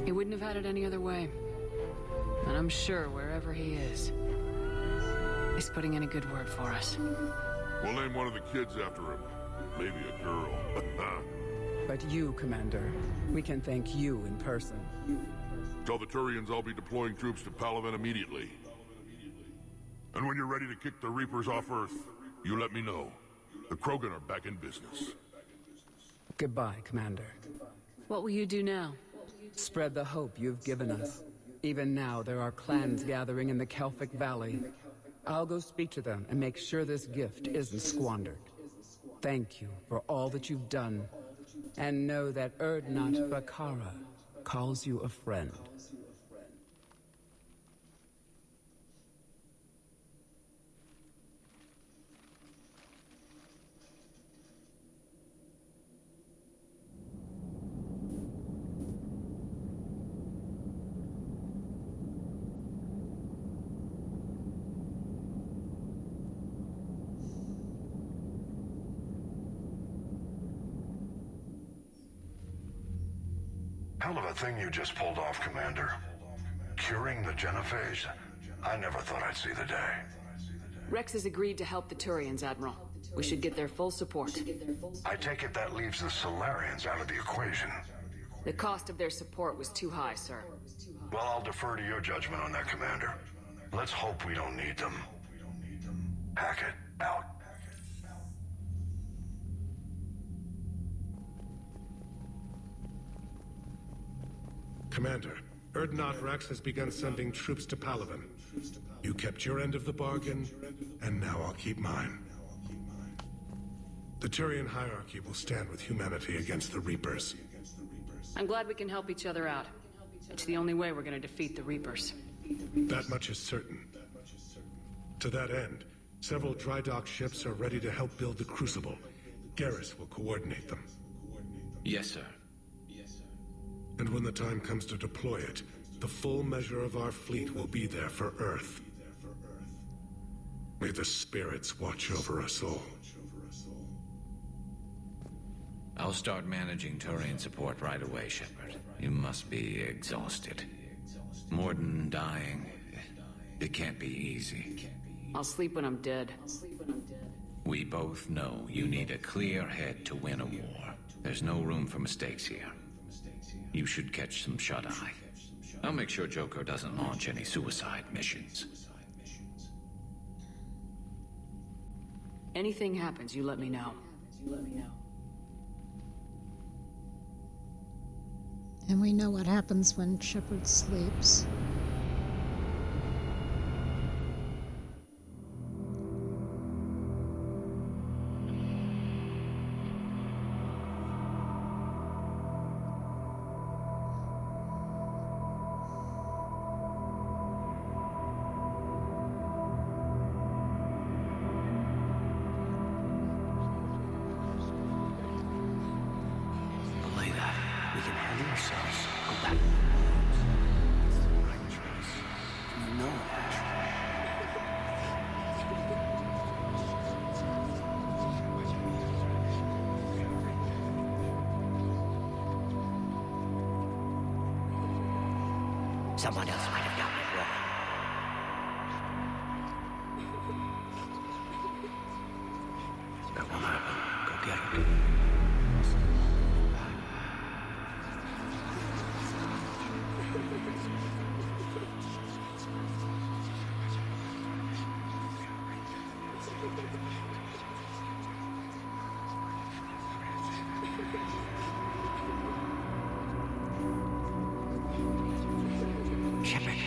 He wouldn't have had it any other way. And I'm sure wherever he is, he's putting in a good word for us. We'll name one of the kids after him. Maybe a girl. but you, Commander. We can thank you in person. Tell the Turians I'll be deploying troops to Palaven immediately. And when you're ready to kick the Reapers off Earth, you let me know. The Krogan are back in business. Goodbye, Commander. What will you do now? Spread the hope you've given us. Even now, there are clans gathering in the Kelphic Valley. I'll go speak to them and make sure this gift isn't squandered. Thank you for all that you've done. And know that Erdnot Bakara calls you a friend. Hell of a thing you just pulled off, Commander. Curing the Genophage? I never thought I'd see the day. Rex has agreed to help the Turians, Admiral. We should get their full support. I take it that leaves the Solarians out of the equation. The cost of their support was too high, sir. Well, I'll defer to your judgment on that, Commander. Let's hope we don't need them. Hackett, out. Commander, Erdnot Rex has begun sending troops to Palaven. You kept your end of the bargain, and now I'll keep mine. The Turian hierarchy will stand with humanity against the Reapers. I'm glad we can help each other out. It's the only way we're gonna defeat the Reapers. That much is certain. To that end, several dry dock ships are ready to help build the Crucible. Garrus will coordinate them. Yes, sir. And when the time comes to deploy it, the full measure of our fleet will be there for Earth. May the spirits watch over us all. I'll start managing Turian support right away, Shepard. You must be exhausted. Morden dying. It can't be easy. I'll sleep when I'm dead. We both know you need a clear head to win a war. There's no room for mistakes here. You should catch some shut-eye. I'll make sure Joker doesn't launch any suicide missions. Anything happens, you let me know. And we know what happens when Shepard sleeps. Someone else might have gotten it wrong. That won't happen. Go get it. Shepard.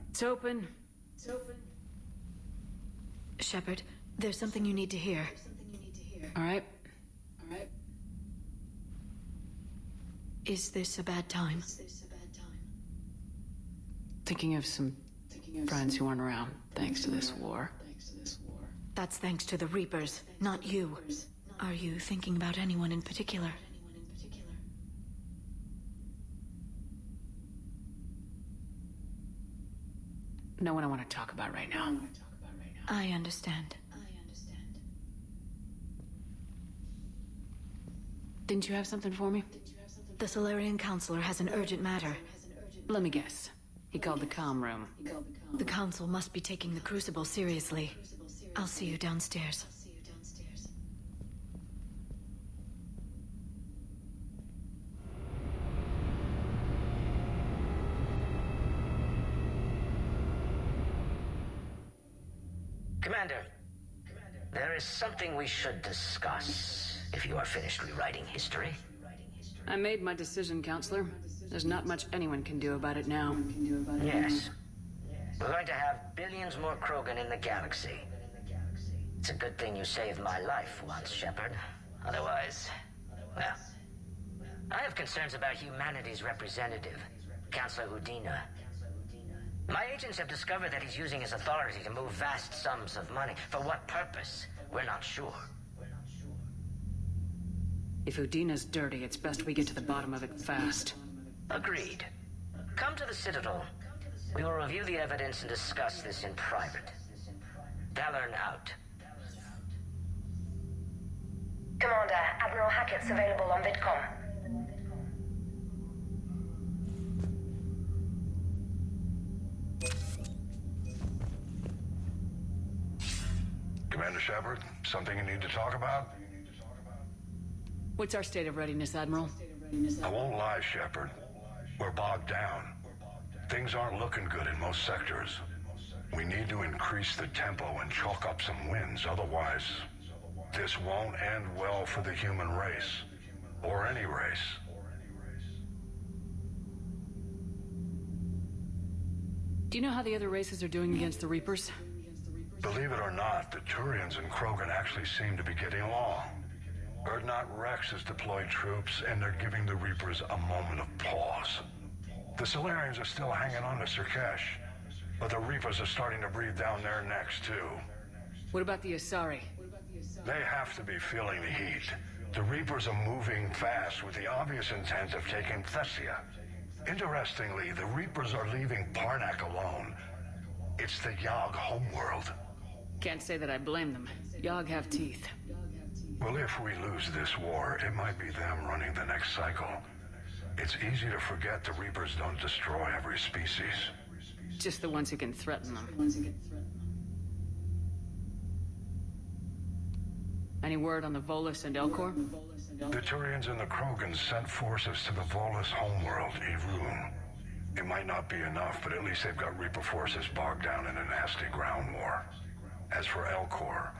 It's open. Shepard. There's something you need to hear. All right. Is this a bad time? Thinking of some friends who aren't around, thanks to this war. That's thanks to the Reapers, not you. Are you thinking about anyone in particular? No one I want to talk about right now. I understand. Didn't you have something for me? The Solarian Counselor has an urgent matter. Let me guess. He called the comm room. The Council must be taking the Crucible seriously. I'll see you downstairs. Commander, there is something we should discuss, if you are finished rewriting history. I made my decision, Counselor. There's not much anyone can do about it now. Yes. We're going to have billions more Krogan in the galaxy. It's a good thing you saved my life once, Shepard. Otherwise, well... I have concerns about humanity's representative, Counselor Udina. My agents have discovered that he's using his authority to move vast sums of money. For what purpose? We're not sure. If Udina's dirty, it's best we get to the bottom of it fast. Agreed. Come to the Citadel. We will review the evidence and discuss this in private. Dallern out. Commander, Admiral Hackett's available on VidCom. Commander Shepard, something you need to talk about? What's our state of readiness, Admiral? I won't lie, Shepard. We're bogged down. Things aren't looking good in most sectors. We need to increase the tempo and chalk up some wins, otherwise... this won't end well for the human race. Or any race. Do you know how the other races are doing against the Reapers? Believe it or not, the Turians and Krogan actually seem to be getting along. Urdnot Rex has deployed troops, and they're giving the Reapers a moment of pause. The Solarians are still hanging on to Sirkesh, but the Reapers are starting to breathe down their necks, too. What about the Asari? They have to be feeling the heat. The Reapers are moving fast with the obvious intent of taking Thessia. Interestingly, the Reapers are leaving Parnak alone. It's the Yogg homeworld. Can't say that I blame them. Yogg have teeth. Well, if we lose this war, it might be them running the next cycle. It's easy to forget the Reapers don't destroy every species. Just the ones who can threaten them. Any word on the Volus and Elcor? The Turians and the Krogan sent forces to the Volus homeworld, Irun. It might not be enough, but at least they've got Reaper forces bogged down in a nasty ground war. As for Elcor,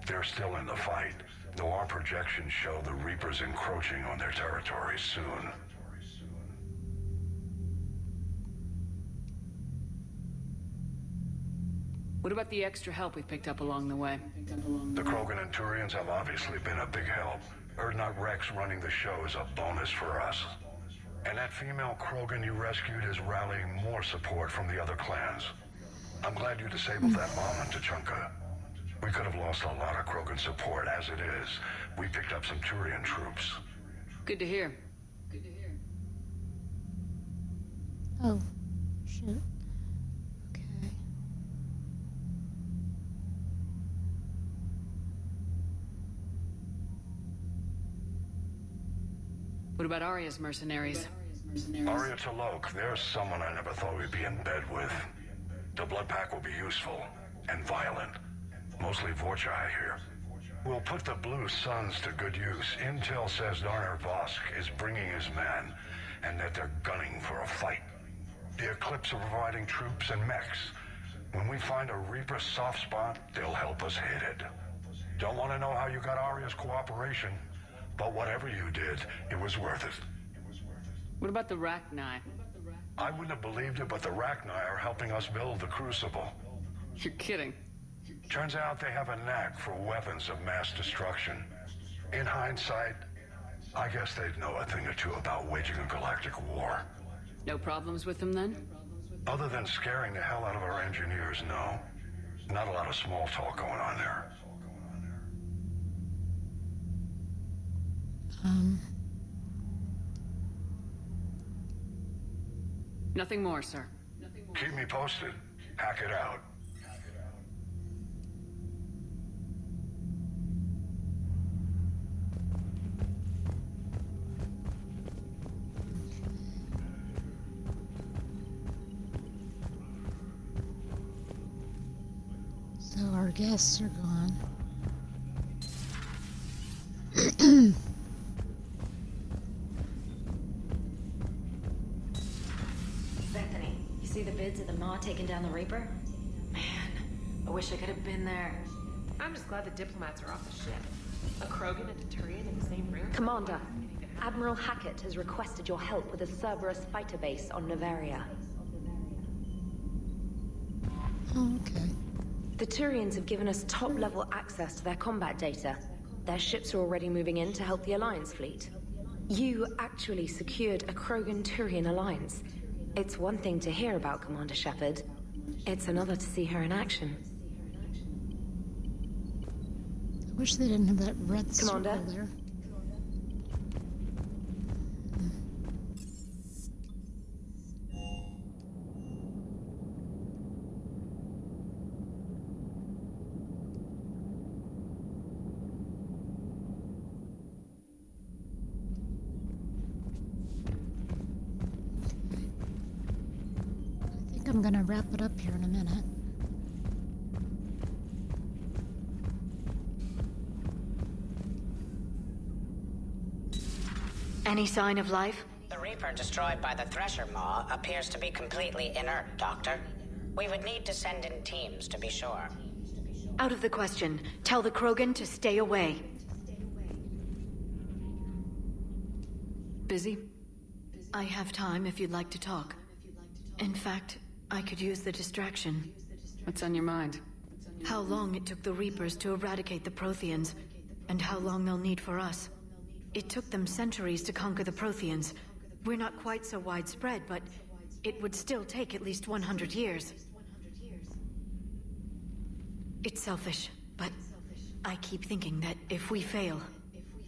they're still in the fight, though our projections show the Reapers encroaching on their territory soon. What about the extra help we picked up along the way? The Krogan and Turians have obviously been a big help. Urdnot Rex running the show is a bonus for us. And that female Krogan you rescued is rallying more support from the other clans. I'm glad you disabled that bomb on Tuchunka. We could have lost a lot of Krogan support as it is. We picked up some Turian troops. Good to hear. Oh, shit. Okay. What about Arya's mercenaries? Arya T'Loak, there's someone I never thought we'd be in bed with. The Blood Pack will be useful and violent. Mostly Vorcha here. We'll put the Blue Suns to good use. Intel says Darner Vosk is bringing his men, and that they're gunning for a fight. The Eclipse are providing troops and mechs. When we find a Reaper soft spot, they'll help us hit it. Don't want to know how you got Arya's cooperation, but whatever you did, it was worth it. What about the Rachni? I wouldn't have believed it, but the Rachni are helping us build the Crucible. You're kidding. Turns out they have a knack for weapons of mass destruction. In hindsight, I guess they'd know a thing or two about waging a galactic war. No problems with them then? Other than scaring the hell out of our engineers, no. Not a lot of small talk going on there. Nothing more, sir. Keep me posted. Hack it out. So our guests are gone. Bethany, you see the bids of the Maw taking down the Reaper? Man, I wish I could have been there. I'm just glad the diplomats are off the ship. A Krogan and a Turian in the same room? Commander, Admiral Hackett has requested your help with a Cerberus fighter base on Novaria. Oh, okay. The Turians have given us top-level access to their combat data. Their ships are already moving in to help the Alliance fleet. You actually secured a Krogan-Turian alliance. It's one thing to hear about Commander Shepard. It's another to see her in action. I wish they didn't have that red Commander? circle there. I'm gonna wrap it up here in a minute. Any sign of life? The Reaper destroyed by the Thresher Maw appears to be completely inert, Doctor. We would need to send in teams to be sure. Out of the question. Tell the Krogan to stay away. Busy? I have time if you'd like to talk. In fact, I could use the distraction. What's on your mind? How long it took the Reapers to eradicate the Protheans, and how long they'll need for us. It took them centuries to conquer the Protheans. We're not quite so widespread, but it would still take at least 100 years. It's selfish, but I keep thinking that if we fail...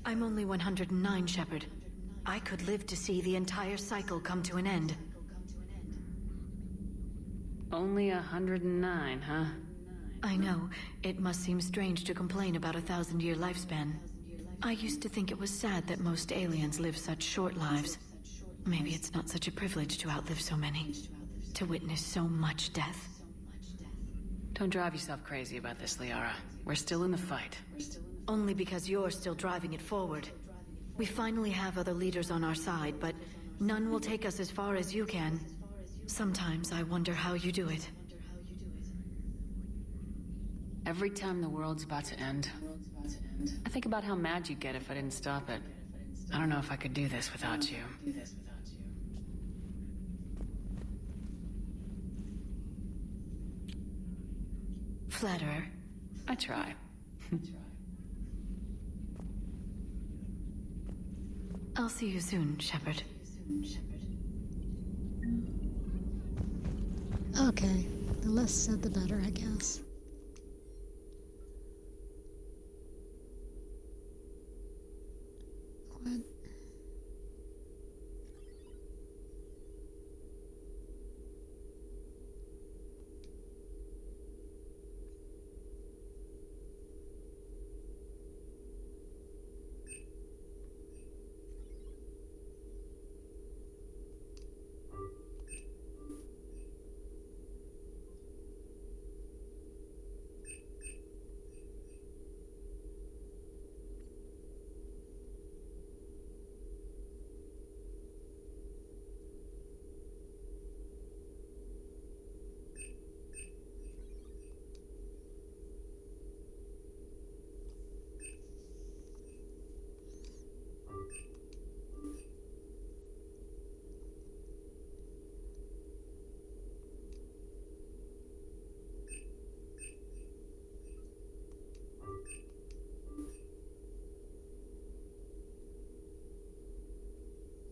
I'm only 109, Shepard. I could live to see the entire cycle come to an end. Only 109, huh? I know. It must seem strange to complain about a 1,000-year lifespan. I used to think it was sad that most aliens live such short lives. Maybe it's not such a privilege to outlive so many. To witness so much death. Don't drive yourself crazy about this, Liara. We're still in the fight. Only because you're still driving it forward. We finally have other leaders on our side, but none will take us as far as you can. Sometimes I wonder how you do it. Every time the world's about to end, I think about how mad you'd get if I didn't stop it. I don't know if I could do this without you. Flatterer. I try. I'll see you soon, Shepard. Okay, the less said the better, I guess. What?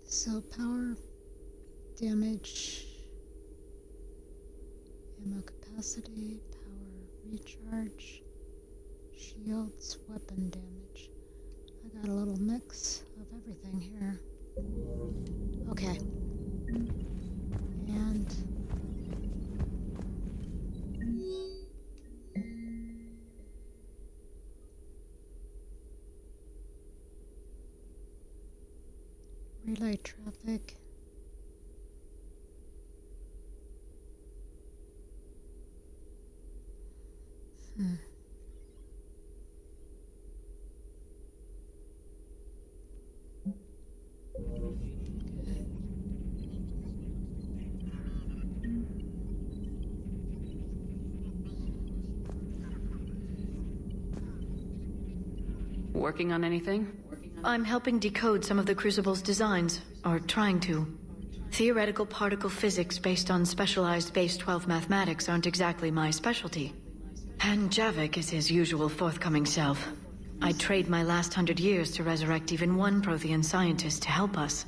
So power, damage, ammo capacity, power recharge, shields, weapon damage. I got a little mix of everything here. Okay. And relay traffic. Working on anything? I'm helping decode some of the Crucible's designs, or trying to. Theoretical particle physics based on specialized base 12 mathematics aren't exactly my specialty. And Javik is his usual forthcoming self. I'd trade my last 100 years to resurrect even one Prothean scientist to help us.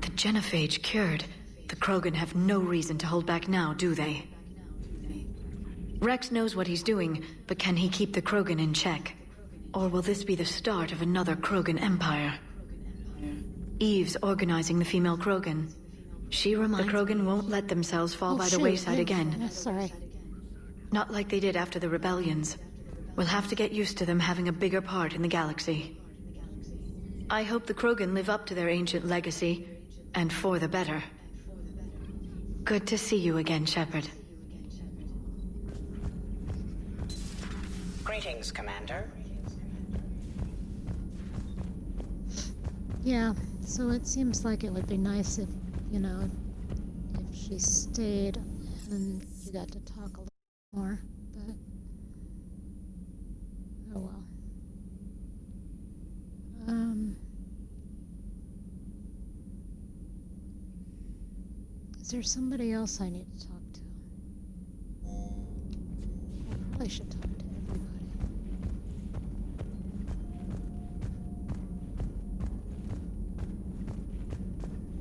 The Genophage cured. The Krogan have no reason to hold back now, do they? Rex knows what he's doing, but can he keep the Krogan in check? Or will this be the start of another Krogan empire? Eve's organizing the female Krogan. She reminds the Krogan won't let themselves fall by the wayside again. Sorry. Not like they did after the rebellions. We'll have to get used to them having a bigger part in the galaxy. I hope the Krogan live up to their ancient legacy, and for the better. Good to see you again, Shepard. Greetings, Commander. Yeah, so it seems like it would be nice if, you know, if she stayed and you got to talk a little more, but oh well. Is there somebody else I need to talk to? I probably should talk to everybody.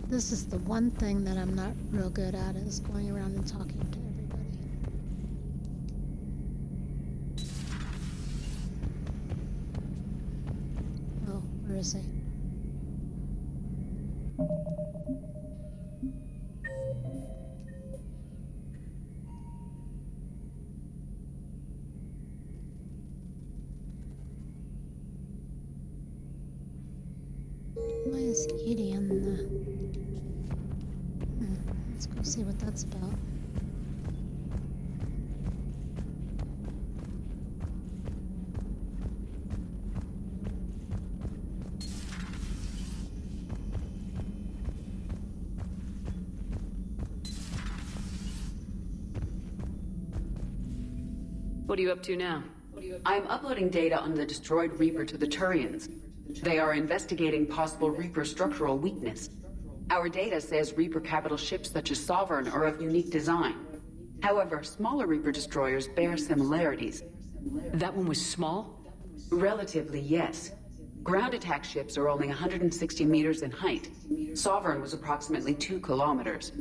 This is the one thing that I'm not real good at, is going around and talking to everybody. Oh, where is he? Why is Edie in the... let's go see what that's about. What are you up to now? I'm uploading data on the destroyed Reaper to the Turians. They are investigating possible Reaper structural weakness. Our data says Reaper capital ships such as Sovereign are of unique design. However, smaller Reaper destroyers bear similarities. That one was small? Relatively, yes. Ground attack ships are only 160 meters in height. Sovereign was approximately 2 kilometers.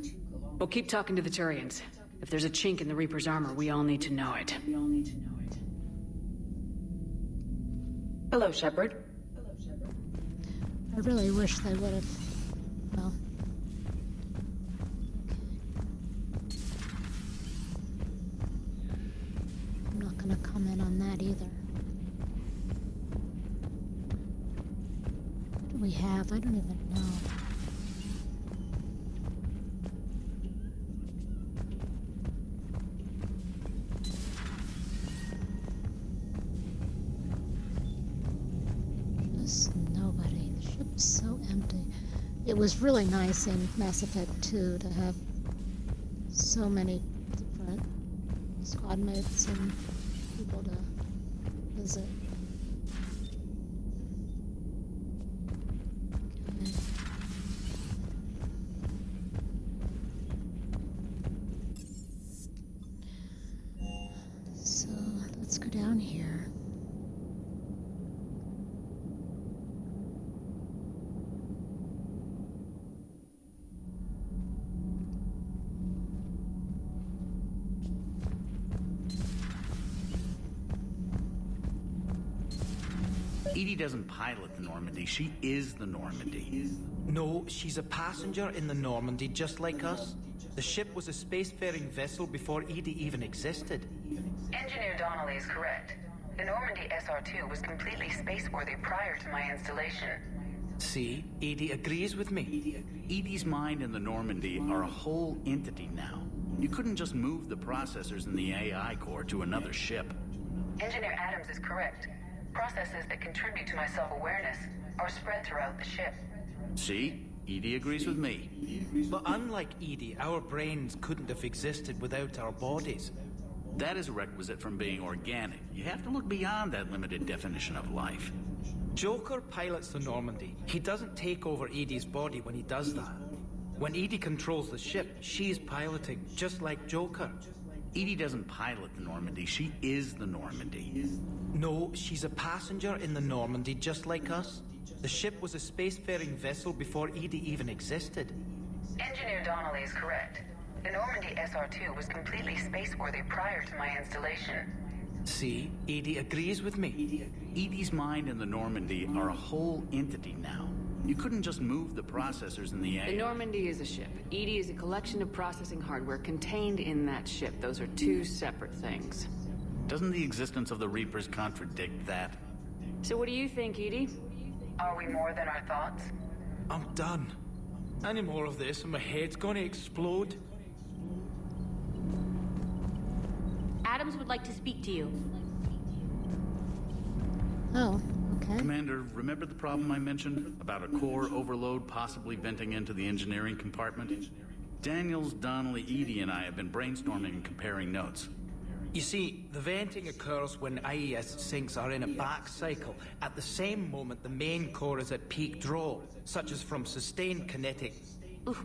Well, keep talking to the Turians. If there's a chink in the Reaper's armor, we all need to know it. Hello, Shepard. I really wish they would have, well... I'm not gonna comment on that either. What do we have? I don't even know. Nobody. The ship's so empty. It was really nice in Mass Effect 2 to have so many different squad mates and people to visit. Okay. So let's go down here. Edie doesn't pilot the Normandy, she is the Normandy. No, she's a passenger in the Normandy, just like us. The ship was a spacefaring vessel before Edie even existed. Engineer Donnelly is correct. The Normandy SR-2 was completely spaceworthy prior to my installation. See, Edie agrees with me. Edie's mind and the Normandy are a whole entity now. You couldn't just move the processors in the AI core to another ship. Engineer Adams is correct. Processes that contribute to my self-awareness are spread throughout the ship. See? Edie agrees with me. But unlike Edie, our brains couldn't have existed without our bodies. That is a requisite from being organic. You have to look beyond that limited definition of life. Joker pilots the Normandy. He doesn't take over Edie's body when he does that. When Edie controls the ship, she's piloting, just like Joker. Edie doesn't pilot the Normandy, she is the Normandy. No, she's a passenger in the Normandy, just like us. The ship was a spacefaring vessel before Edie even existed. Engineer Donnelly is correct. The Normandy SR-2 was completely spaceworthy prior to my installation. See, Edie agrees with me. Edie's mind and the Normandy are a whole entity now. You couldn't just move the processors in the AI. The Normandy is a ship. Edie is a collection of processing hardware contained in that ship. Those are two separate things. Doesn't the existence of the Reapers contradict that? So what do you think, Edie? Are we more than our thoughts? I'm done. Any more of this and my head's gonna explode. Adams would like to speak to you. Oh, okay. Commander, remember the problem I mentioned? About a core overload possibly venting into the engineering compartment? Daniels, Donnelly, Edie, and I have been brainstorming and comparing notes. You see, the venting occurs when IES sinks are in a back cycle. At the same moment, the main core is at peak draw, such as from sustained kinetic.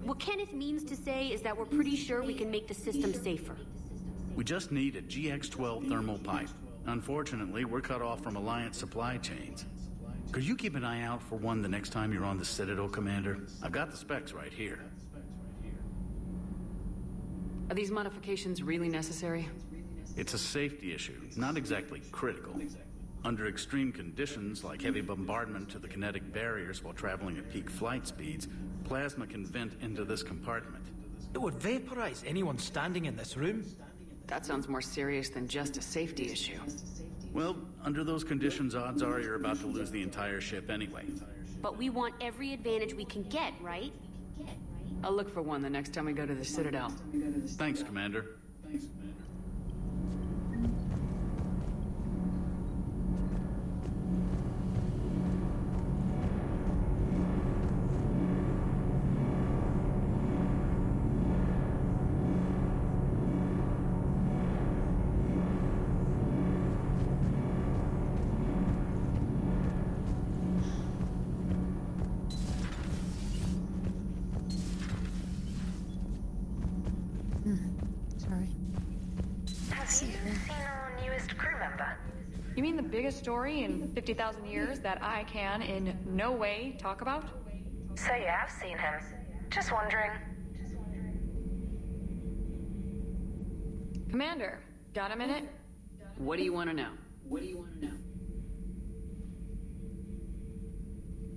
What Kenneth means to say is that we're pretty sure we can make the system safer. We just need a GX-12 thermal pipe. Unfortunately, we're cut off from Alliance supply chains. Could you keep an eye out for one the next time you're on the Citadel, Commander? I've got the specs right here. Are these modifications really necessary? It's a safety issue, not exactly critical. Under extreme conditions, like heavy bombardment to the kinetic barriers while traveling at peak flight speeds, plasma can vent into this compartment. It would vaporize anyone standing in this room. That sounds more serious than just a safety issue. Well, under those conditions, odds are you're about to lose the entire ship anyway. But we want every advantage we can get, right? I'll look for one the next time we go to the Citadel. Thanks, Commander. Sorry. Have you seen our newest crew member? You mean the biggest story in 50,000 years that I can in no way talk about? So you have seen him. Just wondering. Commander, got a minute? What do you want to know?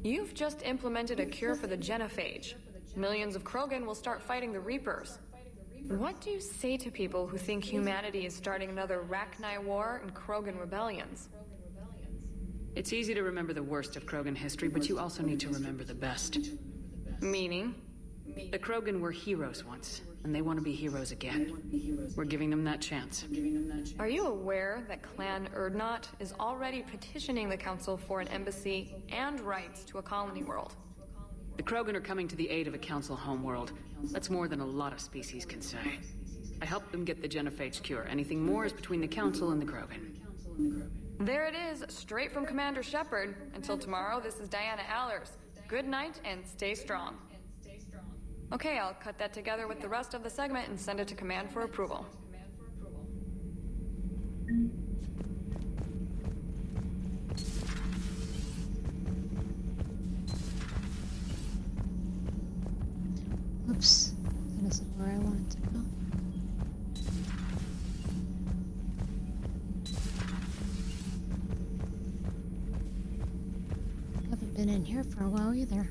You've just implemented a cure for the Genophage. Millions of Krogan will start fighting the Reapers. What do you say to people who think humanity is starting another Rachni War and Krogan rebellions? It's easy to remember the worst of Krogan history, but you also need to remember the best. Meaning? The Krogan were heroes once, and they want to be heroes again. We're giving them that chance. Are you aware that Clan Urdnot is already petitioning the Council for an embassy and rights to a colony world? The Krogan are coming to the aid of a Council homeworld. That's more than a lot of species can say. I helped them get the Genophage cure. Anything more is between the Council and the Krogan. There it is, straight from Commander Shepard. Until tomorrow, this is Diana Allers. Good night and stay strong. Okay, I'll cut that together with the rest of the segment and send it to Command for approval. Oops, that isn't where I wanted to go. haven't been in here for a while either.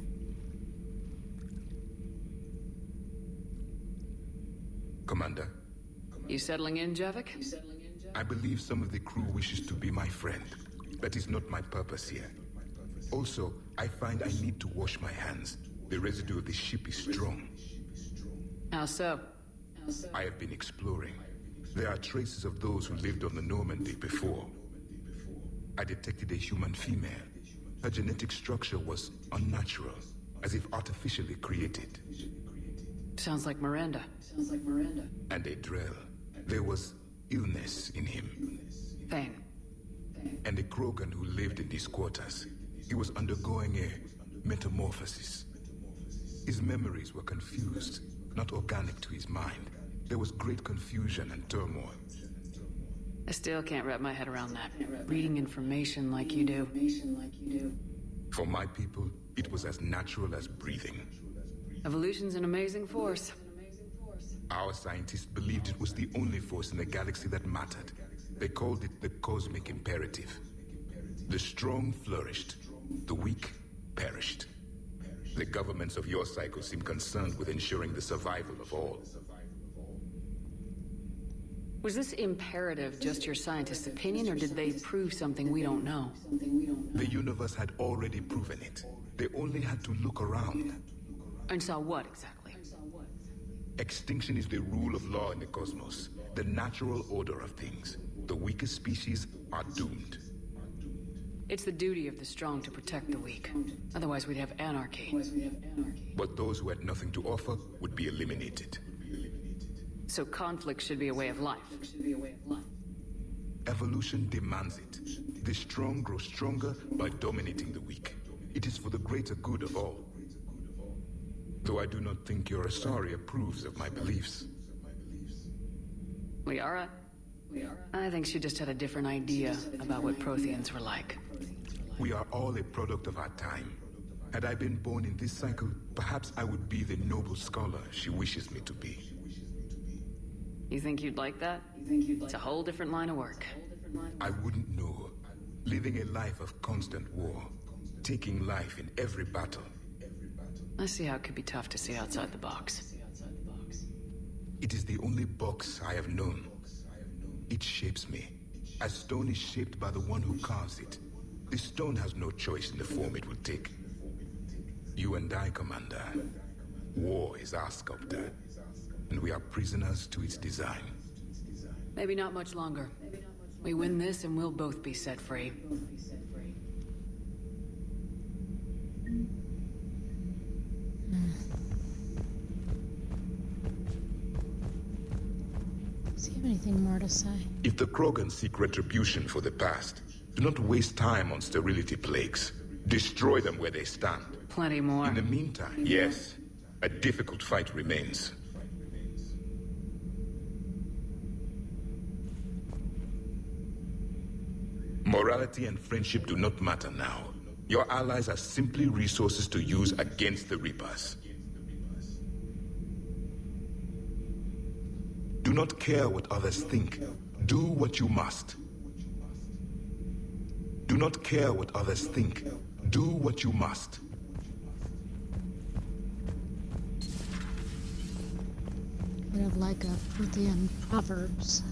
Commander. You settling in, Javik? I believe some of the crew wishes to be my friend. That is not my purpose here. Also, I find I need to wash my hands. The residue of the ship is strong. How so? I have been exploring. There are traces of those who lived on the Normandy before. I detected a human female. Her genetic structure was unnatural, as if artificially created. Sounds like Miranda. And a Drell. There was illness in him. Pain. And a Krogan who lived in these quarters. He was undergoing a metamorphosis. His memories were confused, not organic to his mind. There was great confusion and turmoil. I still can't wrap my head around that. Reading information like you do. For my people, it was as natural as breathing. Evolution's an amazing force. Our scientists believed it was the only force in the galaxy that mattered. They called it the cosmic imperative. The strong flourished, the weak perished. The governments of your cycle seem concerned with ensuring the survival of all. Was this imperative just your scientist's opinion, or did they prove something we don't know? The universe had already proven it. They only had to look around. And saw what exactly? Extinction is the rule of law in the cosmos, the natural order of things. The weakest species are doomed. It's the duty of the strong to protect the weak. Otherwise we'd have anarchy. But those who had nothing to offer would be eliminated. So conflict should be a way of life. Evolution demands it. The strong grow stronger by dominating the weak. It is for the greater good of all. Though I do not think your Asari approves of my beliefs. Liara? I think she just had a different idea about what Protheans were like. We are all a product of our time. Had I been born in this cycle, perhaps I would be the noble scholar she wishes me to be. You think you'd like that? It's a whole different line of work. I wouldn't know. Living a life of constant war. Taking life in every battle. I see how it could be tough to see outside the box. It is the only box I have known. It shapes me, as stone is shaped by the one who carves it. The stone has no choice in the form it will take. You and I, Commander. War is our sculptor, and we are prisoners to its design. Maybe not much longer. We win this and we'll both be set free. Does he have anything more to say? If the Krogan seek retribution for the past, do not waste time on sterility plagues. Destroy them where they stand. Plenty more. In the meantime, yes, a difficult fight remains. Morality and friendship do not matter now. Your allies are simply resources to use against the Reapers. Do not care what others think. Do what you must. Do not care what others think. Do what you must. Kind of like a Prothean Proverbs.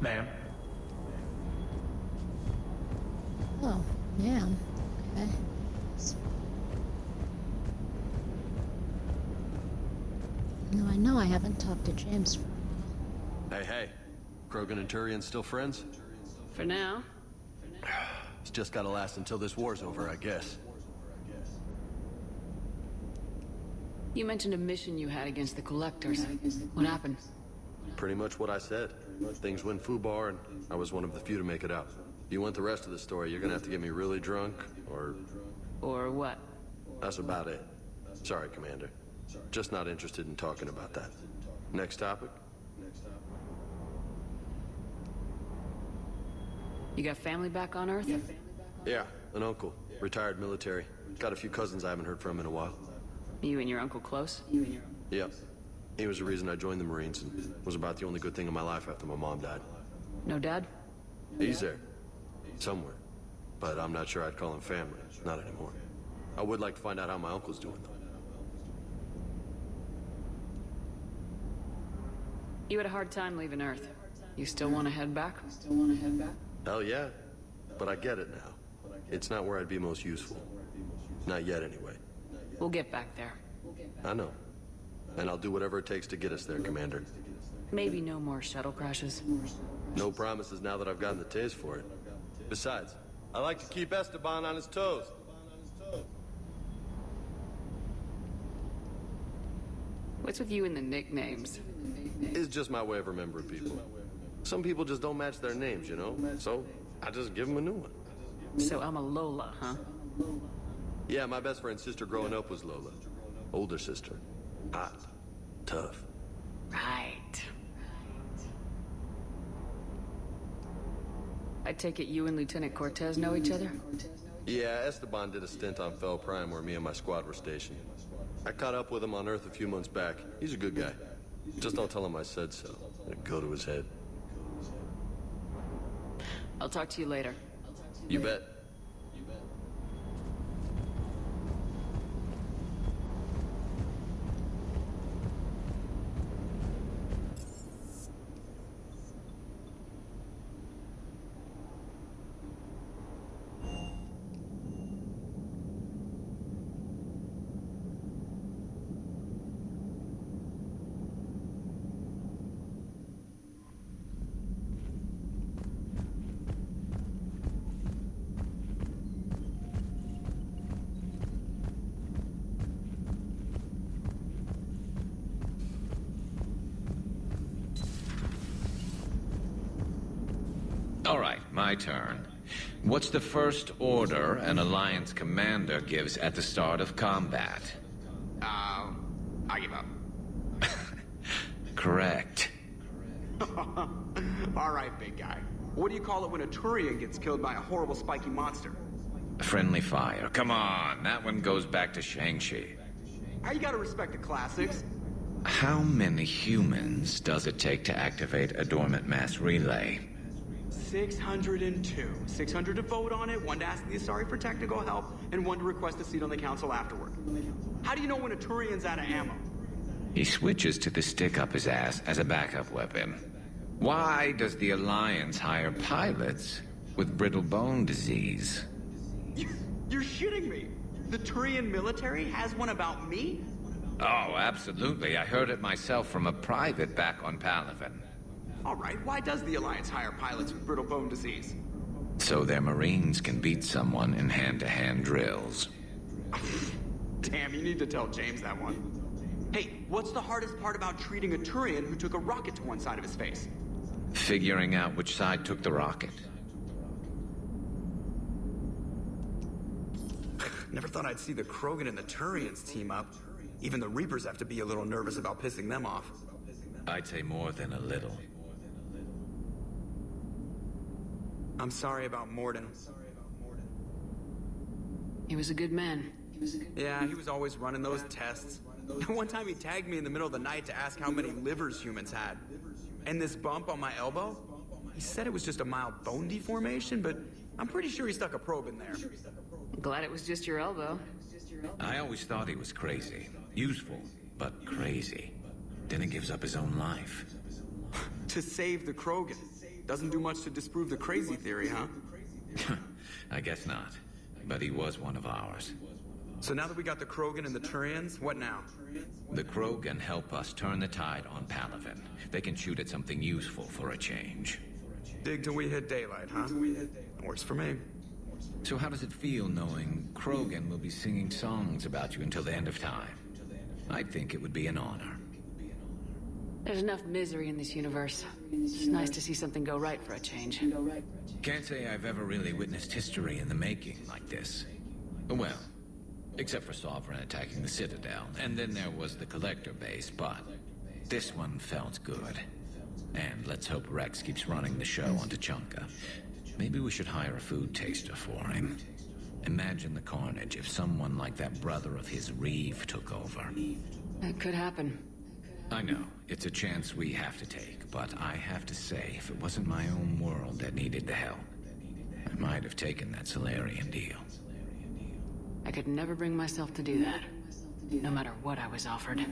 Ma'am. Oh, man. Okay. No, I know I haven't talked to James for a while. Hey. Krogan and Turian still friends? For now. It's just gotta last until this war's over, I guess. You mentioned a mission you had against the Collectors. What happened? Pretty much what I said. Things went foobar, and I was one of the few to make it out. If you want the rest of the story, you're gonna have to get me really drunk, or... Or what? That's about it. Sorry, Commander. Just not interested in talking about that. Next topic? You got family back on Earth? Yeah, an uncle. Retired military. Got a few cousins I haven't heard from in a while. You and your uncle close? Yep. He was the reason I joined the Marines and was about the only good thing in my life after my mom died. No dad? He's there. Somewhere. But I'm not sure I'd call him family. Not anymore. I would like to find out how my uncle's doing, though. You had a hard time leaving Earth. You still want to head back? Hell yeah. But I get it now. It's not where I'd be most useful. Not yet, anyway. We'll get back there. I know. And I'll do whatever it takes to get us there, Commander. Maybe no more shuttle crashes. No promises now that I've gotten the taste for it. Besides, I like to keep Esteban on his toes. What's with you and the nicknames? It's just my way of remembering people. Some people just don't match their names, you know? So, I just give them a new one. So I'm a Lola, huh? Yeah, my best friend's sister growing up was Lola. Older sister. Hot. Tough. Right. I take it you and Lieutenant Cortez know each other? Yeah, Esteban did a stint on Fel Prime where me and my squad were stationed. I caught up with him on Earth a few months back. He's a good guy. Just don't tell him I said so. It'd go to his head. I'll talk to you later. You bet. All right, my turn. What's the first order an Alliance commander gives at the start of combat? I give up. Correct. All right, big guy. What do you call it when a Turian gets killed by a horrible spiky monster? Friendly fire. Come on, that one goes back to Shang-Chi. You gotta respect the classics. How many humans does it take to activate a dormant mass relay? 602. 600 to vote on it, one to ask the Asari for technical help, and one to request a seat on the council afterward. How do you know when a Turian's out of ammo? He switches to the stick up his ass as a backup weapon. Why does the Alliance hire pilots with brittle bone disease? You're shitting me! The Turian military has one about me? Oh, absolutely. I heard it myself from a private back on Palaven. All right, why does the Alliance hire pilots with brittle bone disease? So their Marines can beat someone in hand-to-hand drills. Damn, you need to tell James that one. Hey, what's the hardest part about treating a Turian who took a rocket to one side of his face? Figuring out which side took the rocket. Never thought I'd see the Krogan and the Turians team up. Even the Reapers have to be a little nervous about pissing them off. I'd say more than a little. I'm sorry about Morden. He was a good man. Yeah, he was always running those tests. One time he tagged me in the middle of the night to ask how many livers humans had. And this bump on my elbow? He said it was just a mild bone deformation, but I'm pretty sure he stuck a probe in there. Glad it was just your elbow. I always thought he was crazy. Useful, but crazy. Then he gives up his own life. To save the Krogan. Doesn't do much to disprove the crazy theory, huh? I guess not. But he was one of ours. So now that we got the Krogan and the Turians, what now? The Krogan help us turn the tide on Palaven. They can shoot at something useful for a change. Dig till we hit daylight, huh? Works for me. So how does it feel knowing Krogan will be singing songs about you until the end of time? I think it would be an honor. There's enough misery in this universe. It's nice to see something go right for a change. Can't say I've ever really witnessed history in the making like this. Well, except for Sovereign attacking the Citadel, and then there was the Collector base, but this one felt good. And let's hope Rex keeps running the show on Tuchunka. Maybe we should hire a food taster for him. Imagine the carnage if someone like that brother of his, Reeve, took over. That could happen. I know, it's a chance we have to take, but I have to say, if it wasn't my own world that needed the help, I might have taken that Solarian deal. I could never bring myself to do that, no matter what I was offered.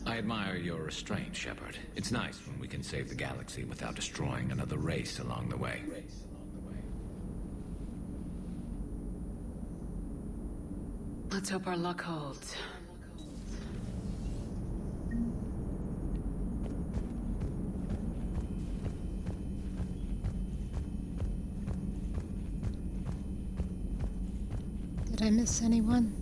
I admire your restraint, Shepard. It's nice when we can save the galaxy without destroying another race along the way. Let's hope our luck holds. Did I miss anyone?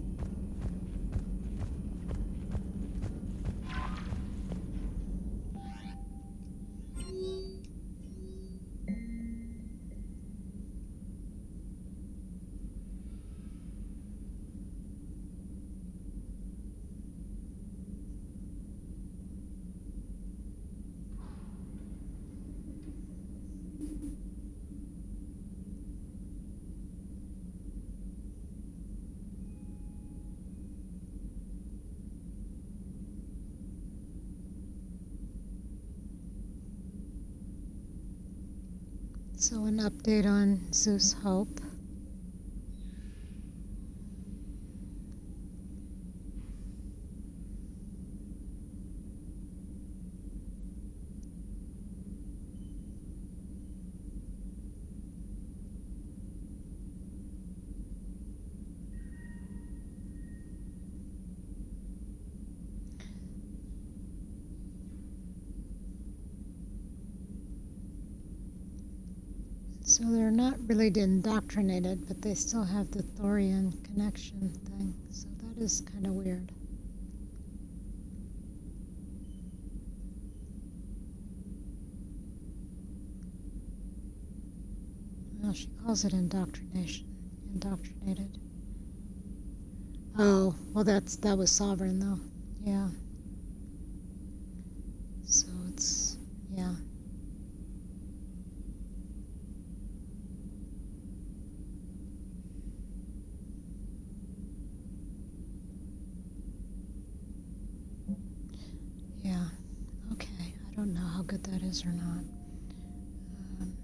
So an update on Zeus Hope. So they're not really indoctrinated, but they still have the Thorian connection thing. So that is kind of weird. Well, she calls it indoctrination. Indoctrinated. Oh, well that was Sovereign though. Yeah. So it's, yeah. Yeah, okay. I don't know how good that is or not. When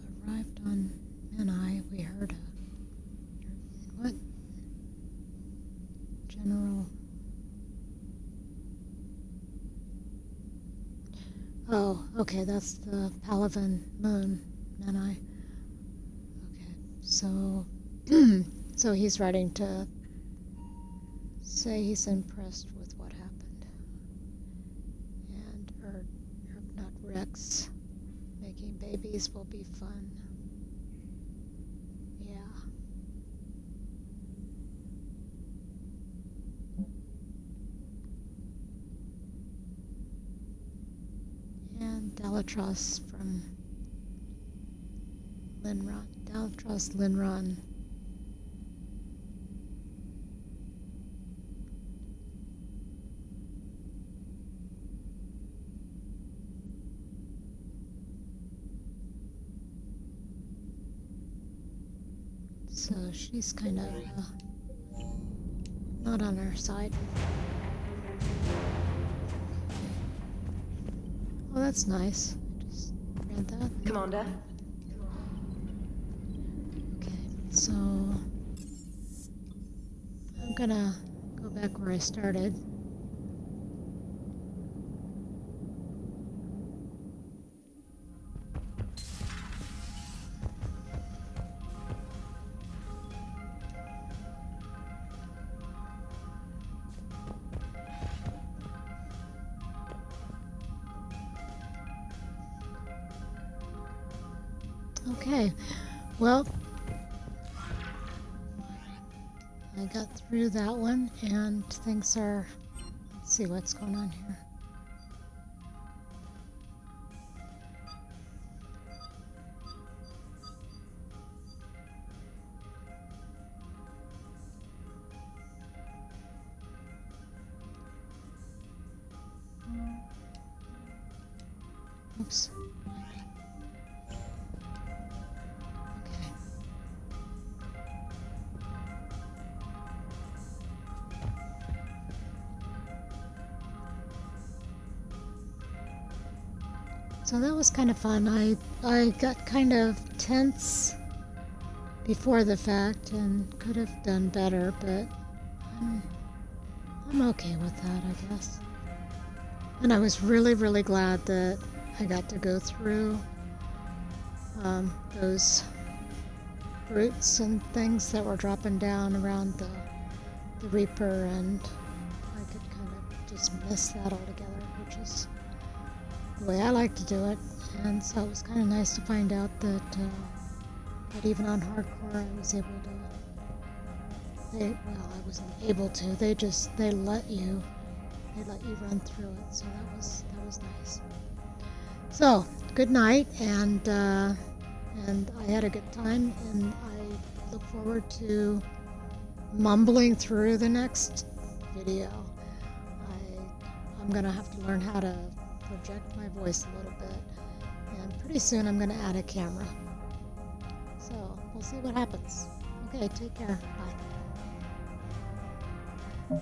you arrived on Menai, we heard what? General. Oh, okay, that's the Palavan moon, Menai. Okay, so, so he's writing to say he's impressed with what happened. And, or not Rex, making babies will be fun. Yeah. And Delatros from Linron. Delatros Linron. So she's kind of not on our side. Oh, that's nice. I just read that. Commander. Okay, so I'm gonna go back where I started. Okay, well, I got through that one, and things are, let's see what's going on here. Oops. So that was kind of fun. I got kind of tense before the fact and could have done better, but I'm okay with that, I guess. And I was really, really glad that I got to go through those roots and things that were dropping down around the Reaper, and I could kind of just miss that altogether, which is the way I like to do it. And so it was kind of nice to find out that even on hardcore I was able to, I wasn't able to, they let you run through it, so that was nice. So, good night, and I had a good time, and I look forward to mumbling through the next video. I'm gonna have to learn how to project my voice a little bit, and pretty soon I'm gonna add a camera. So, we'll see what happens. Okay, take care. Bye.